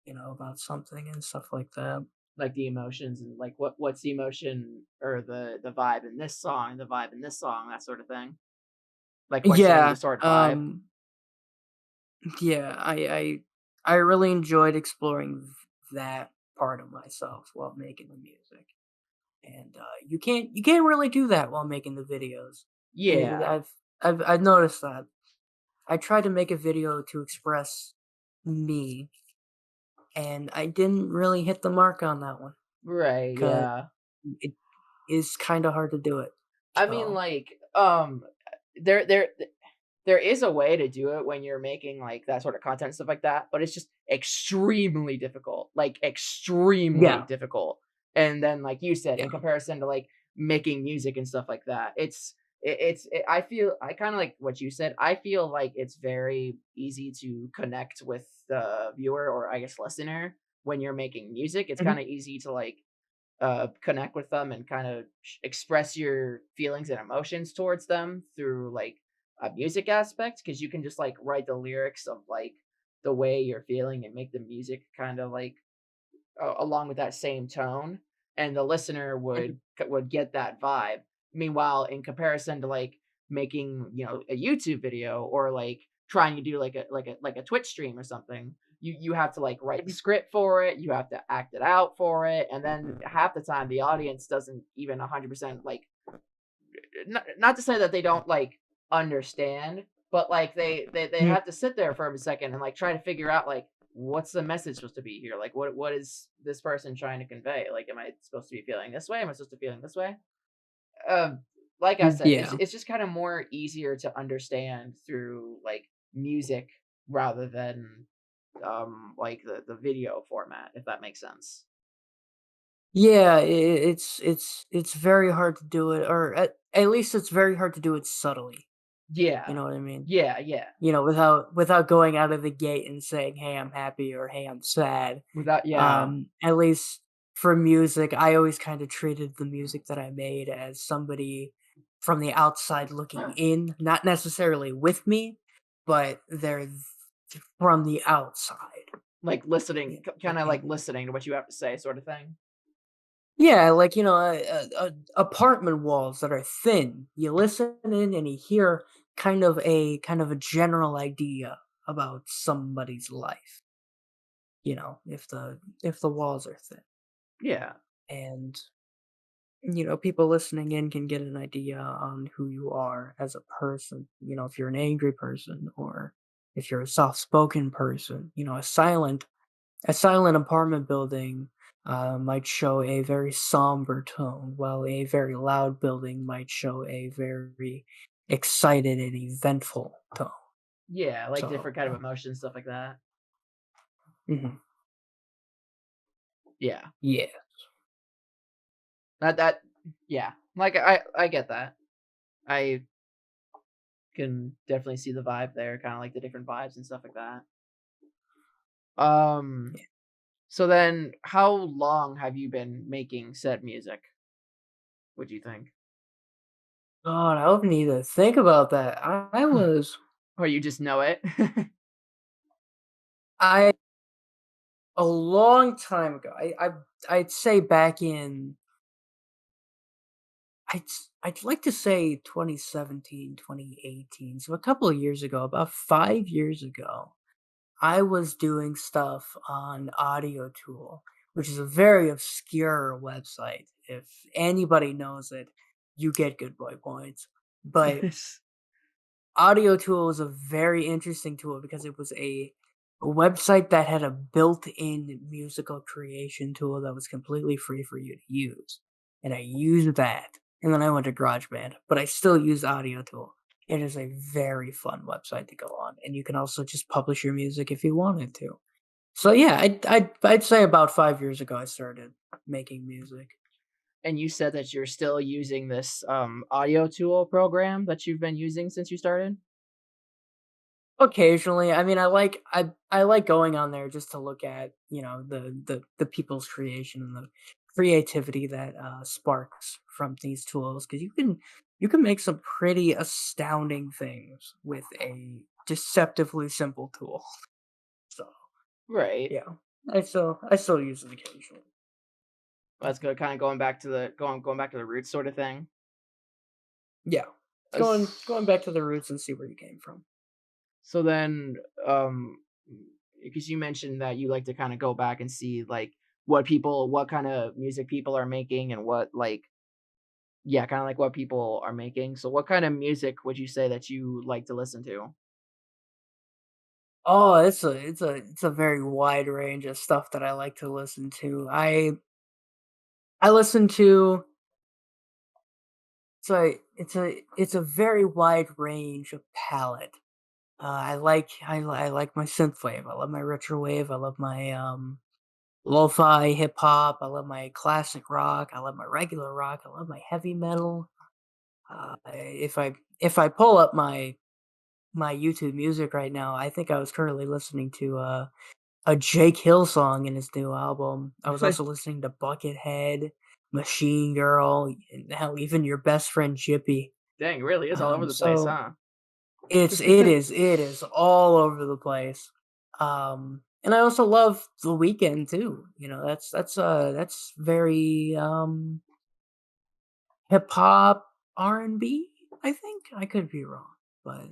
You know about something and stuff like that. Like the emotions and like what's the emotion or the vibe in this song, the vibe in this song, that sort of thing. Like what sends you Yeah, the sort of vibe. yeah. I really enjoyed exploring that part of myself while making the music. And you can't really do that while making the videos. Yeah. I've noticed that. I tried to make a video to express me, and I didn't really hit the mark on that one Right, because yeah. it is kind of hard to do it. I mean So like there there is a way to do it when you're making like that sort of content and stuff like that, but it's just extremely difficult, like extremely Yeah, difficult. And then, like you said, yeah. in comparison to like making music and stuff like that, I feel I kind of like what you said. I feel like it's very easy to connect with the viewer or I guess listener when you're making music. It's Mhm, kind of easy to like connect with them and kind of express your feelings and emotions towards them through like a music aspect because you can just like write the lyrics of like the way you're feeling and make the music kind of like along with that same tone, and the listener mhm. would get that vibe. Meanwhile, in comparison to like making a YouTube video or like trying to do like a Twitch stream or something, you have to like write the Mhm. script for it, you have to act it out for it, and then half the time the audience doesn't even 100% like not to say that they don't like understand, but like they Mhm. have to sit there for a second and like try to figure out like what's the message supposed to be here? Like what is this person trying to convey? Like am I supposed to be feeling this way? Am I supposed to be feeling this way? Um like I said, Yeah. it's just kind of more easier to understand through like music rather than like the video format, if that makes sense. Yeah, it's very hard to do it, or at least it's very hard to do it subtly, you Yeah. know what I mean? Yeah. Without going out of the gate and saying, "Hey, I'm happy," or "Hey, I'm sad." Without yeah. At least for music, I always kind of treated the music that I made as somebody from the outside looking in, not necessarily with me, but from the outside, Like listening, kind of like looking. listening to what you have to say, sort of thing. Yeah, like, apartment walls that are thin. You listen in and you hear kind of a general idea about somebody's life, if the walls are thin. Yeah. And people listening in can get an idea on who you are as a person. If you're an angry person or if you're a soft-spoken person, a silent apartment building might show a very somber tone, while a very loud building might show a very excited and eventful tone. Yeah, like So, different kind of emotions, stuff like that. mhm, Yeah. yeah, That yeah. Like I get that. I can definitely see the vibe there, kind of like the different vibes and stuff like that. Um yeah. so then how long have you been making said music, would you think? God, I don't need to think about that. Or you just know it? I a long time ago. I'd say back in I'd like to say 2017, 2018. So a couple of years ago, about 5 years ago. I was doing stuff on AudioTool, which is a very obscure website. If anybody knows it, you get good boy points. But AudioTool is a very interesting tool because it was a website that had a built-in musical creation tool that was completely free for you to use. And I used that. And then I went to GarageBand, but I still use AudioTool. It is a very fun website to go on, and you can also just publish your music if you wanted to. So yeah, I'd say about 5 years ago I started making music. And you said that you're still using this audio tool program that you've been using since you started? Occasionally, I mean, I like going on there just to look at the people's creation and the creativity that sparks from these tools, because you can make some pretty astounding things with a deceptively simple tool. So Right. yeah, I still use it occasionally. That's good. Kind of going back to the roots sort of thing. Yeah, it's Uh, going back to the roots and see where you came from. So then, um, because you mentioned that you like to kind of go back and see like what kind of music people are making, and what like, yeah, kind of like what people are making. So, what kind of music would you say that you like to listen to? Oh, it's a very wide range of stuff that I like to listen to. I listen to So it's a very wide range of palette. I like my synthwave. I love my retrowave. I love my lo-fi hip hop. I love my classic rock. I love my regular rock. I love my heavy metal. If I pull up my YouTube music right now, I think I was currently listening to a Jake Hill song in his new album. I was also listening to Buckethead, Machine Girl, and hell, even your best friend Jippy. Dang, it really is all over the place, So huh? it is all over the place. And I also love The Weeknd too. You know, that's very hip hop R&B, I think. I could be wrong, but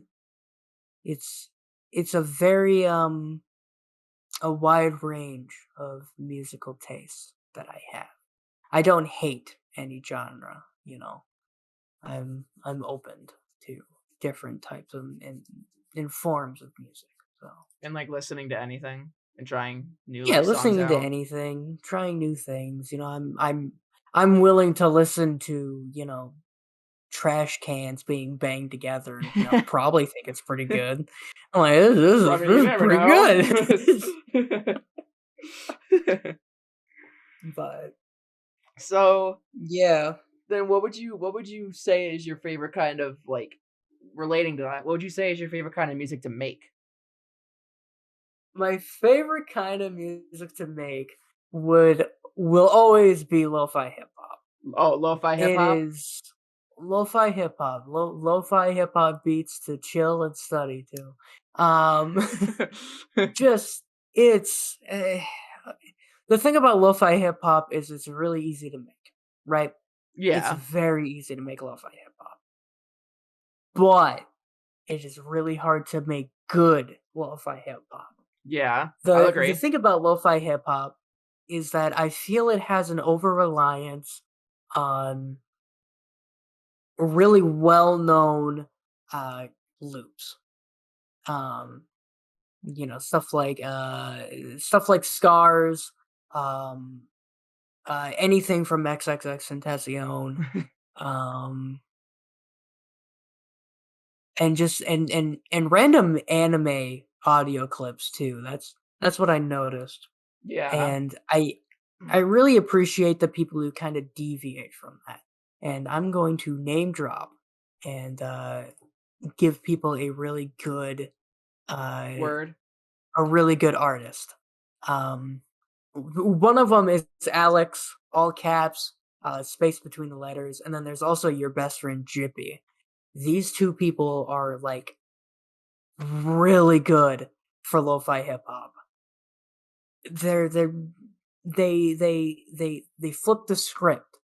it's it's a very a wide range of musical tastes that I have. I don't hate any genre, you know. I'm open to different types of and forms of music. So And like listening to anything and trying new yeah, like songs listening to out. anything, trying new things. You know, I'm willing to listen to, you know, trash cans being banged together and, you know, probably think it's pretty good. I'm like, I mean, you this is never pretty know. good. But So yeah, then what would you say is your favorite kind of like relating to that? What would you say is your favorite kind of music to make? my favorite kind of music to make would will always be lo-fi hip hop. Oh, lo-fi hip It hop? is lo-fi hip hop, lo-fi hip hop beats to chill and study to. Um, just it's the thing about lo-fi hip hop is it's really easy to make, right? It's Yeah. very easy to make lo-fi hip hop, but it is really hard to make good lo-fi hip hop. Yeah. I'll The agree. thing about lo-fi hip hop is that I feel it has an over reliance on really well-known uh loops. Um, you know, stuff like scars, um, anything from XXXTentacion, um, and just and random anime audio clips too. That's what I noticed. Yeah. And I really appreciate the people who kind of deviate from that. And I'm going to name drop and give people uh, Word. a really good artist. Um, one of them is Alex, all caps, space between the letters, and then there's also your best friend Jippy. These two people are like really good for lo-fi hip hop. They're they flip the script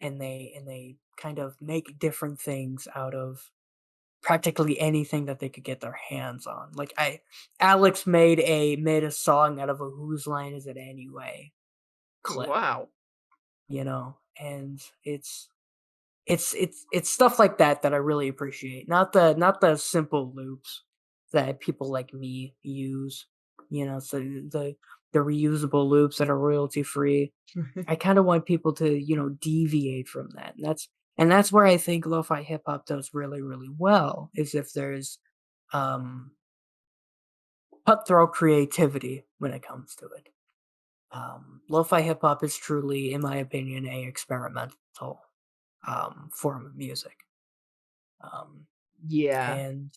and they kind of make different things out of practically anything that they could get their hands on. Like I Alex made a song out of a Whose Line Is It Anyway clip, Wow. you know? And it's stuff like that that I really appreciate. Not the simple loops that people like me use, you know, so the reusable loops that are royalty free. I kind of want people to, you know, deviate from that. And that's where I think lo-fi hip hop does really, really well, is if there's um cutthroat creativity when it comes to it. Lo-fi hip hop is truly, in my opinion, a experimental form of music. Um, Yeah. and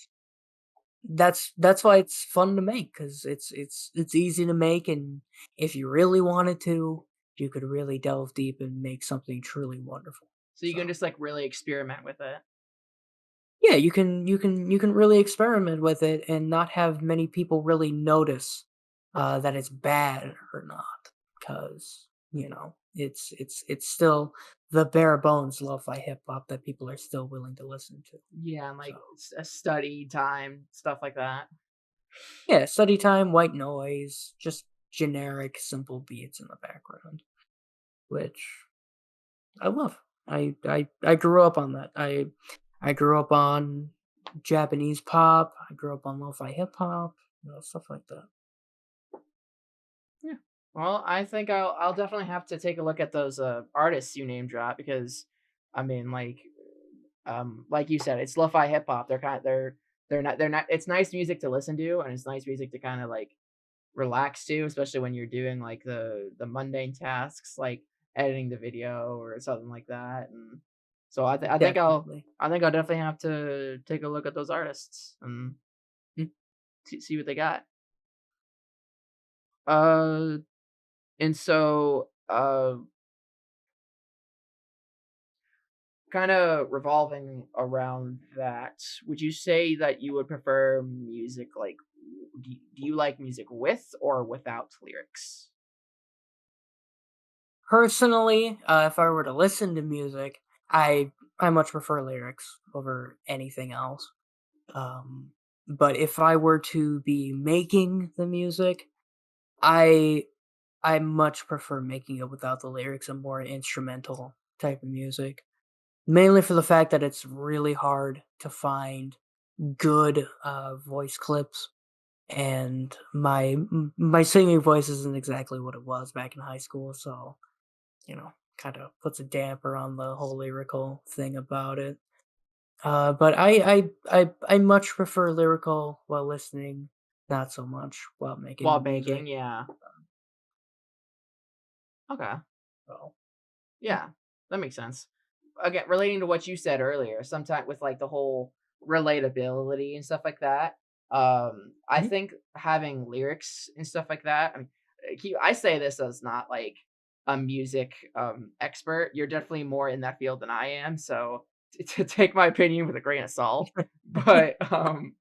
that's why it's fun to make because it's easy to make, and if you really wanted to, you could really delve deep and make something truly wonderful. So you So can just like really experiment with it. yeah, you can really experiment with it and not have many people really notice that it's bad or not, because you know it's still the bare bones lo-fi hip hop that people are still willing to listen to. Yeah, and So like a study time, stuff like that. yeah, study time, white noise, just generic simple beats in the background, which I love. I grew up on that. I grew up on Japanese pop. I grew up on lo-fi hip hop, you know, stuff like that. Yeah. Well, I think I'll definitely have to take a look at those artists you name drop because I mean like Like you said, it's lo-fi hip hop. They're not. It's nice music to listen to, and it's nice music to kind of like relax to, especially when you're doing like the mundane tasks like editing the video or something like that. And so I think Definitely. I'll definitely have to take a look at those artists and see what they got. Uh, and so kind of revolving around that, would you say that you would prefer music like do you like music with or without lyrics? Personally, if I were to listen to music, I much prefer lyrics over anything else. Um, but if I were to be making the music, I I much prefer making it without the lyrics and more instrumental type of music. Mainly for the fact that it's really hard to find good voice clips, and my singing voice isn't exactly what it was back in high school, so kind of puts a damper on the whole lyrical thing about it. But I much prefer lyrical while listening, not so much while making the While baking, music. yeah. Okay. So, yeah. Yeah, that makes sense. Again, relating to what you said earlier, sometime with like the whole relatability and stuff like that. I Mhm. think having lyrics and stuff like that. I say this as not like a music expert. You're definitely more in that field than I am, so to take my opinion with a grain of salt. But um,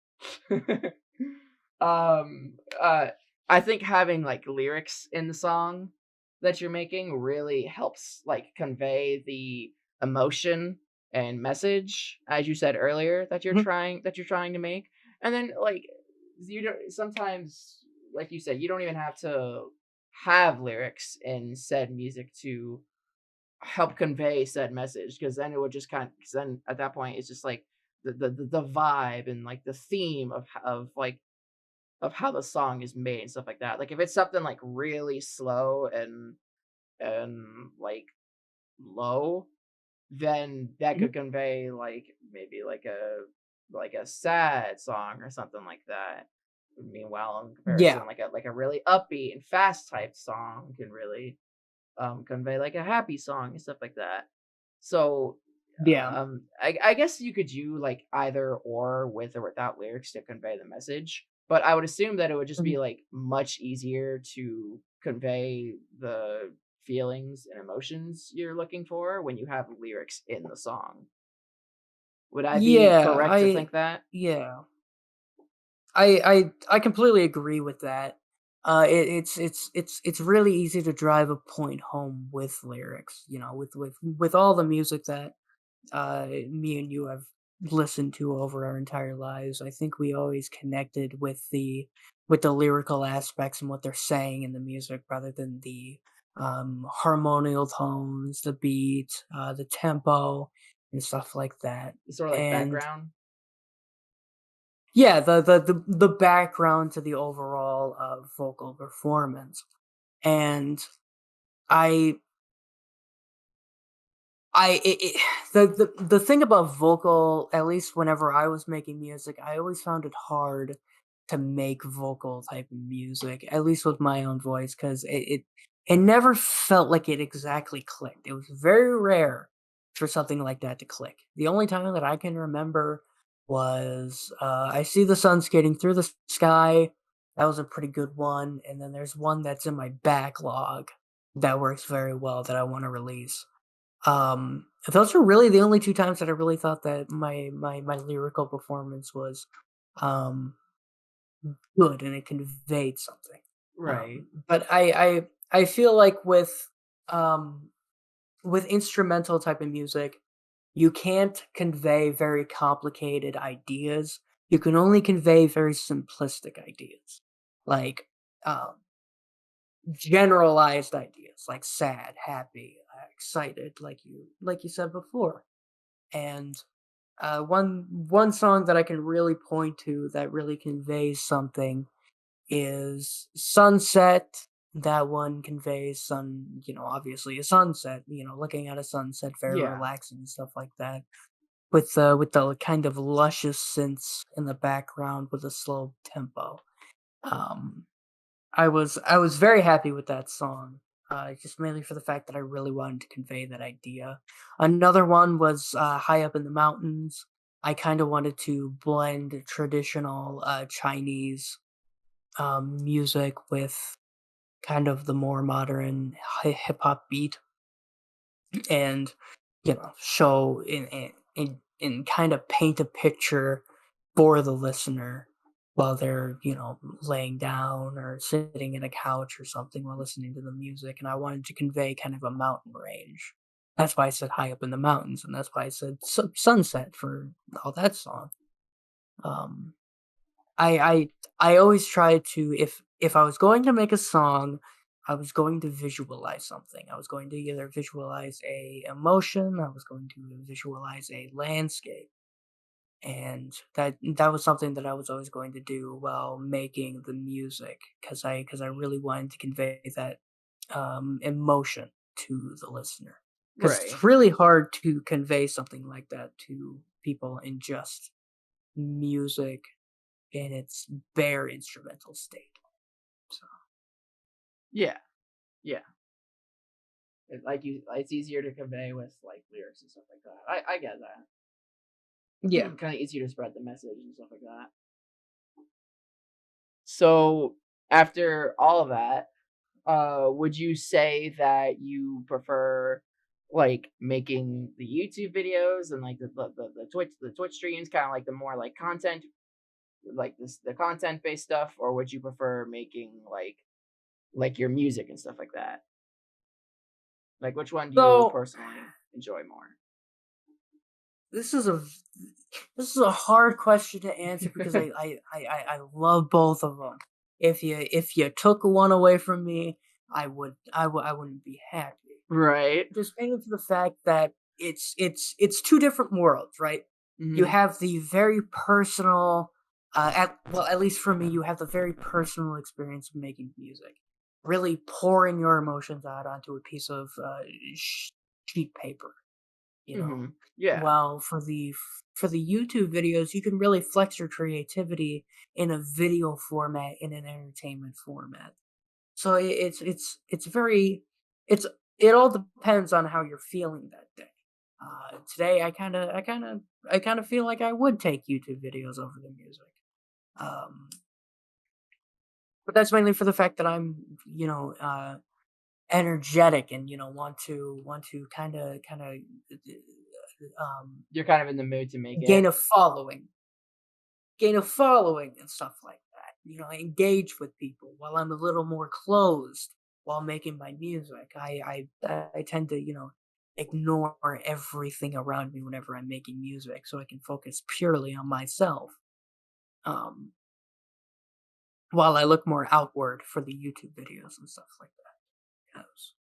uh, I think having like lyrics in the song that you're making really helps like convey the emotion and message as you said earlier Mhm. that you're trying to make. And then like you don't sometimes like you said you don't even have to have lyrics in said music to help convey said message because then it would just kind of because then at that point it's just like the vibe and like the theme of how the song is made and stuff like that. Like if it's something like really slow and like low, then that Mhm. could convey like maybe like a sad song or something like that. Meanwhile, in Yeah. comparison, like a really upbeat and fast type song can really convey like a happy song and stuff like that. So Yeah. I guess you could do like either or with or without lyrics to convey the message, but I would assume that it would just Mhm. be like much easier to convey the feelings and emotions you're looking for when you have lyrics in the song. Would I be Yeah. correct to think that? Yeah. I completely agree with that. It's really easy to drive a point home with lyrics. With all the music that me and you have listened to over our entire lives. I think we always connected with the lyrical aspects and what they're saying in the music rather than the harmonial tones, the beat, the tempo, and stuff like that. Sort of like And background? yeah, the background to the overall vocal performance. And I the thing about vocal, at least whenever I was making music, I always found it hard to make vocal type of music, at least with my own voice, because it never felt like it exactly clicked. It was very rare for something like that to click. The only time that I can remember was I see the sun skating through the sky. That was a pretty good one, and then there's one that's in my backlog that works very well that I want to release. Those were really the only 2 times that I really thought that my lyrical performance was, um, good and it conveyed something. Right. But I feel like with instrumental type of music, you can't convey very complicated ideas. You can only convey very simplistic ideas, like, um, generalized ideas, like sad, happy, excited, like you said before. And one song that I can really point to that really conveys something is Sunset. That one conveys obviously a sunset, looking at a sunset, very Yeah. relaxing and stuff like that. with the kind of luscious synths in the background with a slow tempo. Um, I was very happy with that song, just mainly for the fact that I really wanted to convey that idea. Another one was "High Up in the Mountains." I kind of wanted to blend traditional Chinese music with kind of the more modern hip hop beat, and show in kind of paint a picture for the listener while they're laying down or sitting in a couch or something while listening to the music. And I wanted to convey kind of a mountain range. That's why I said high up in the mountains, and that's why I said sunset for all that song. um I always try to, if I was going to make a song, I was going to visualize something. I was going to either visualize a emotion, I was going to visualize a landscape, and that was something that I was always going to do while making the music, because I really wanted to convey that emotion to the listener. Because Right. it's really hard to convey something like that to people in just music in its bare instrumental state. So Yeah. Yeah. It's easier to convey with like lyrics and stuff like that. I get yeah. that. Kind of easier to spread the message and stuff like that. So after all of that, would you say that you prefer like making the YouTube videos and like the Twitch streams, kind of like the more like content, like this the content based stuff, or would you prefer making like your music and stuff like that? Like which one do you So personally enjoy more? this is a this is a hard question to answer because I love both of them. If you took one away from me, I wouldn't be happy. Right. Just mainly for the fact that it's two different worlds, right? You Hmm. have the very personal, at least for me, you have the very personal experience of making music, really pouring your emotions out onto a piece of sheet paper, you know. Hmm. Yeah. While for the YouTube videos, you can really flex your creativity in a video format, in an entertainment format. So it's very it's it all depends on how you're feeling that day. Today, I kind of feel like I would take YouTube videos over the music. Um, but that's mainly for the fact that I'm, energetic, and want to kind of You're kind of in the mood to make gain it. a following, and stuff like that. Engage with people while I'm a little more closed while making my music. I tend to ignore everything around me whenever I'm making music, so I can focus purely on myself. Um, while I look more outward for the YouTube videos and stuff like that. Yes.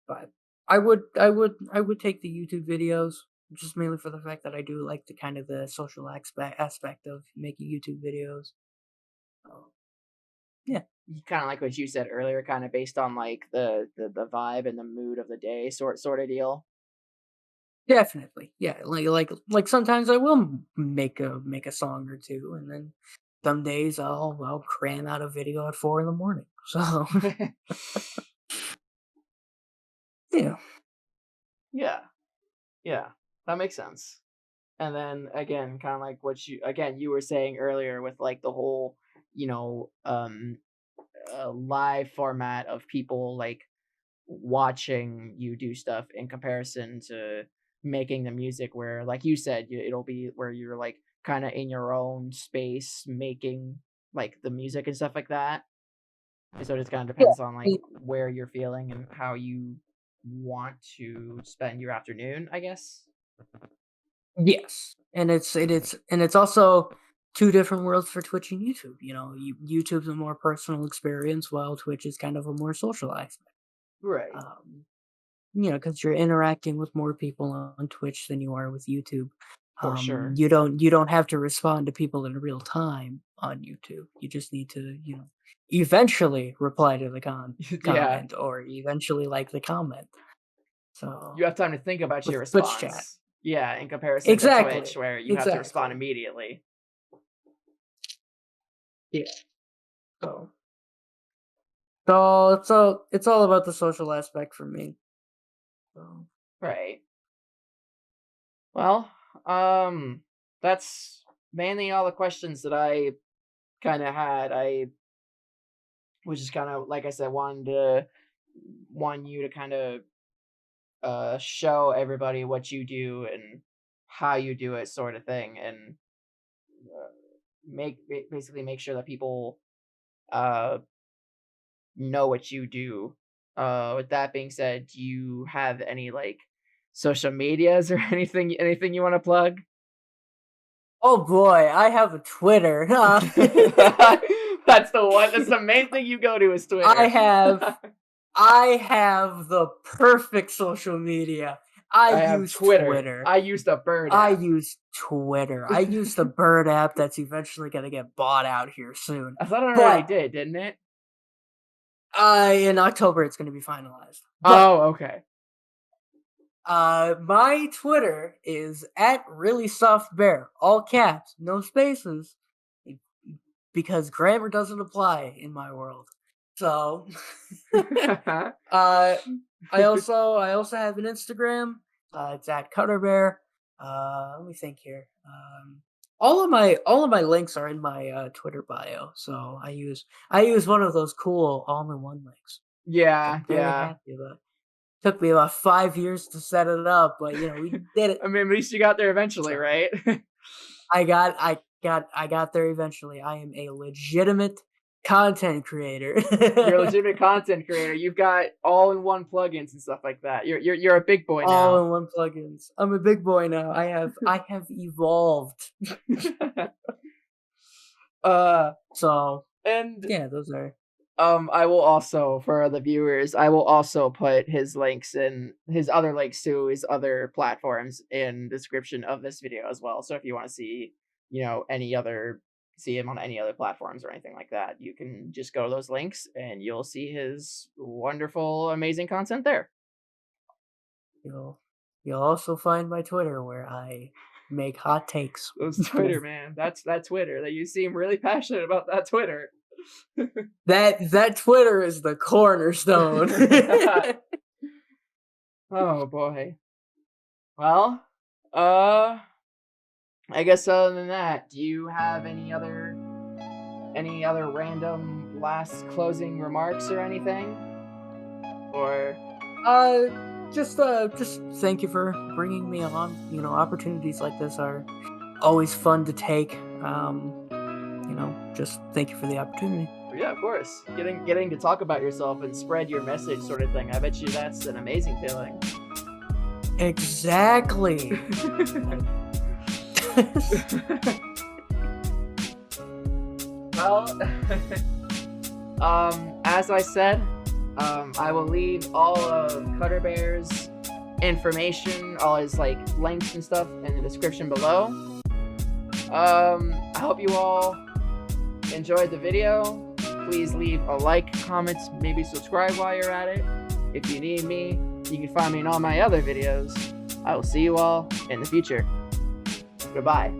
But I would take the YouTube videos, just mainly for the fact that I do like the kind of the social aspect of making YouTube videos. Um, yeah, Kind of like what you said earlier, kind of based on like the vibe and the mood of the day, sort of deal. definitely. Yeah, like sometimes I will make a song or two, and then some days I'll cram out a video at 4 in the morning. So yeah, Yeah. Yeah. That makes sense. And then again, kind of like what you were saying earlier with like the whole, you know, live format of people like watching you do stuff in comparison to making the music where like you said it'll be where you're like kind of in your own space making like the music and stuff like that. And so it just kind of yeah. depends on like where you're feeling and how you want to spend your afternoon, I guess. Yes, and it's also two different worlds for Twitch and YouTube. YouTube's a more personal experience, while Twitch is kind of a more social aspect. Right. Um, because you're interacting with more people on Twitch than you are with YouTube. For sure. You don't have to respond to people in real time on YouTube. You just need to, eventually reply to the Yeah. comment, or eventually like the comment. So You have time to think about your with Twitch chat. response. Yeah, in comparison Exactly. to Twitch, where you have to respond Exactly. immediately. Yeah. So it's all about the social aspect for me. So, Right. Well, that's mainly all the questions that I kind of had. I was just kind of, like I said, want you to kind of show everybody what you do and how you do it, sort of thing, and uh, basically make sure that people uh know what you do. With that being said, do you have any like social medias or anything you want to plug? oh boy, I have a Twitter. That's the one. That's the main thing you go to is I Twitter. have I have the perfect social media. I I have use Twitter. Twitter. I used a bird I app. use Twitter. I use the Bird app that's eventually gonna get bought out here soon. I thought it already But did, didn't it? in October it's gonna be finalized. But Oh, okay. my Twitter is at really soft bear, all caps, no spaces, because grammar doesn't apply in my world. So, uh, I also have an Instagram. It's at Cutterbear. Let me think here. All of my links are in my Twitter bio. So I use one of those cool all-in-one links. So Yeah, I'm very yeah. happy about it. Took me about 5 years to set it up, but we did it. I mean, at least you got there eventually, So right? I got there eventually. I am a legitimate content creator. You're a legitimate content creator. You've got all-in-one plugins and stuff like that. You're a big boy All now. in one plugins. I'm a big boy now. I have evolved. uh, So and yeah, those are I will also, for the viewers, I will also put his links and his other links to his other platforms in the description of this video as well. So if you want to see, see him on any other platforms or anything like that, you can just go to those links and you'll see his wonderful, amazing content there. you'll also find my Twitter where I make hot takes. Those Twitter, man. That's that Twitter. That you seem really passionate about that Twitter. That Twitter is the cornerstone. Oh boy. Well, I guess other than that, do you have any other random last closing remarks or anything? Or Just thank you for bringing me on. Opportunities like this are always fun to take. Just thank you for the opportunity. yeah, of course. Getting to talk about yourself and spread your message, sort of thing. I bet you that's an amazing feeling. Exactly. Well, as I said, I will leave all of Cutterbear's information, all his like links and stuff in the description below. I hope you all enjoyed the video. Please leave a like, comment, maybe subscribe while you're at it. If you need me, you can find me in all my other videos. I will see you all in the future. Goodbye.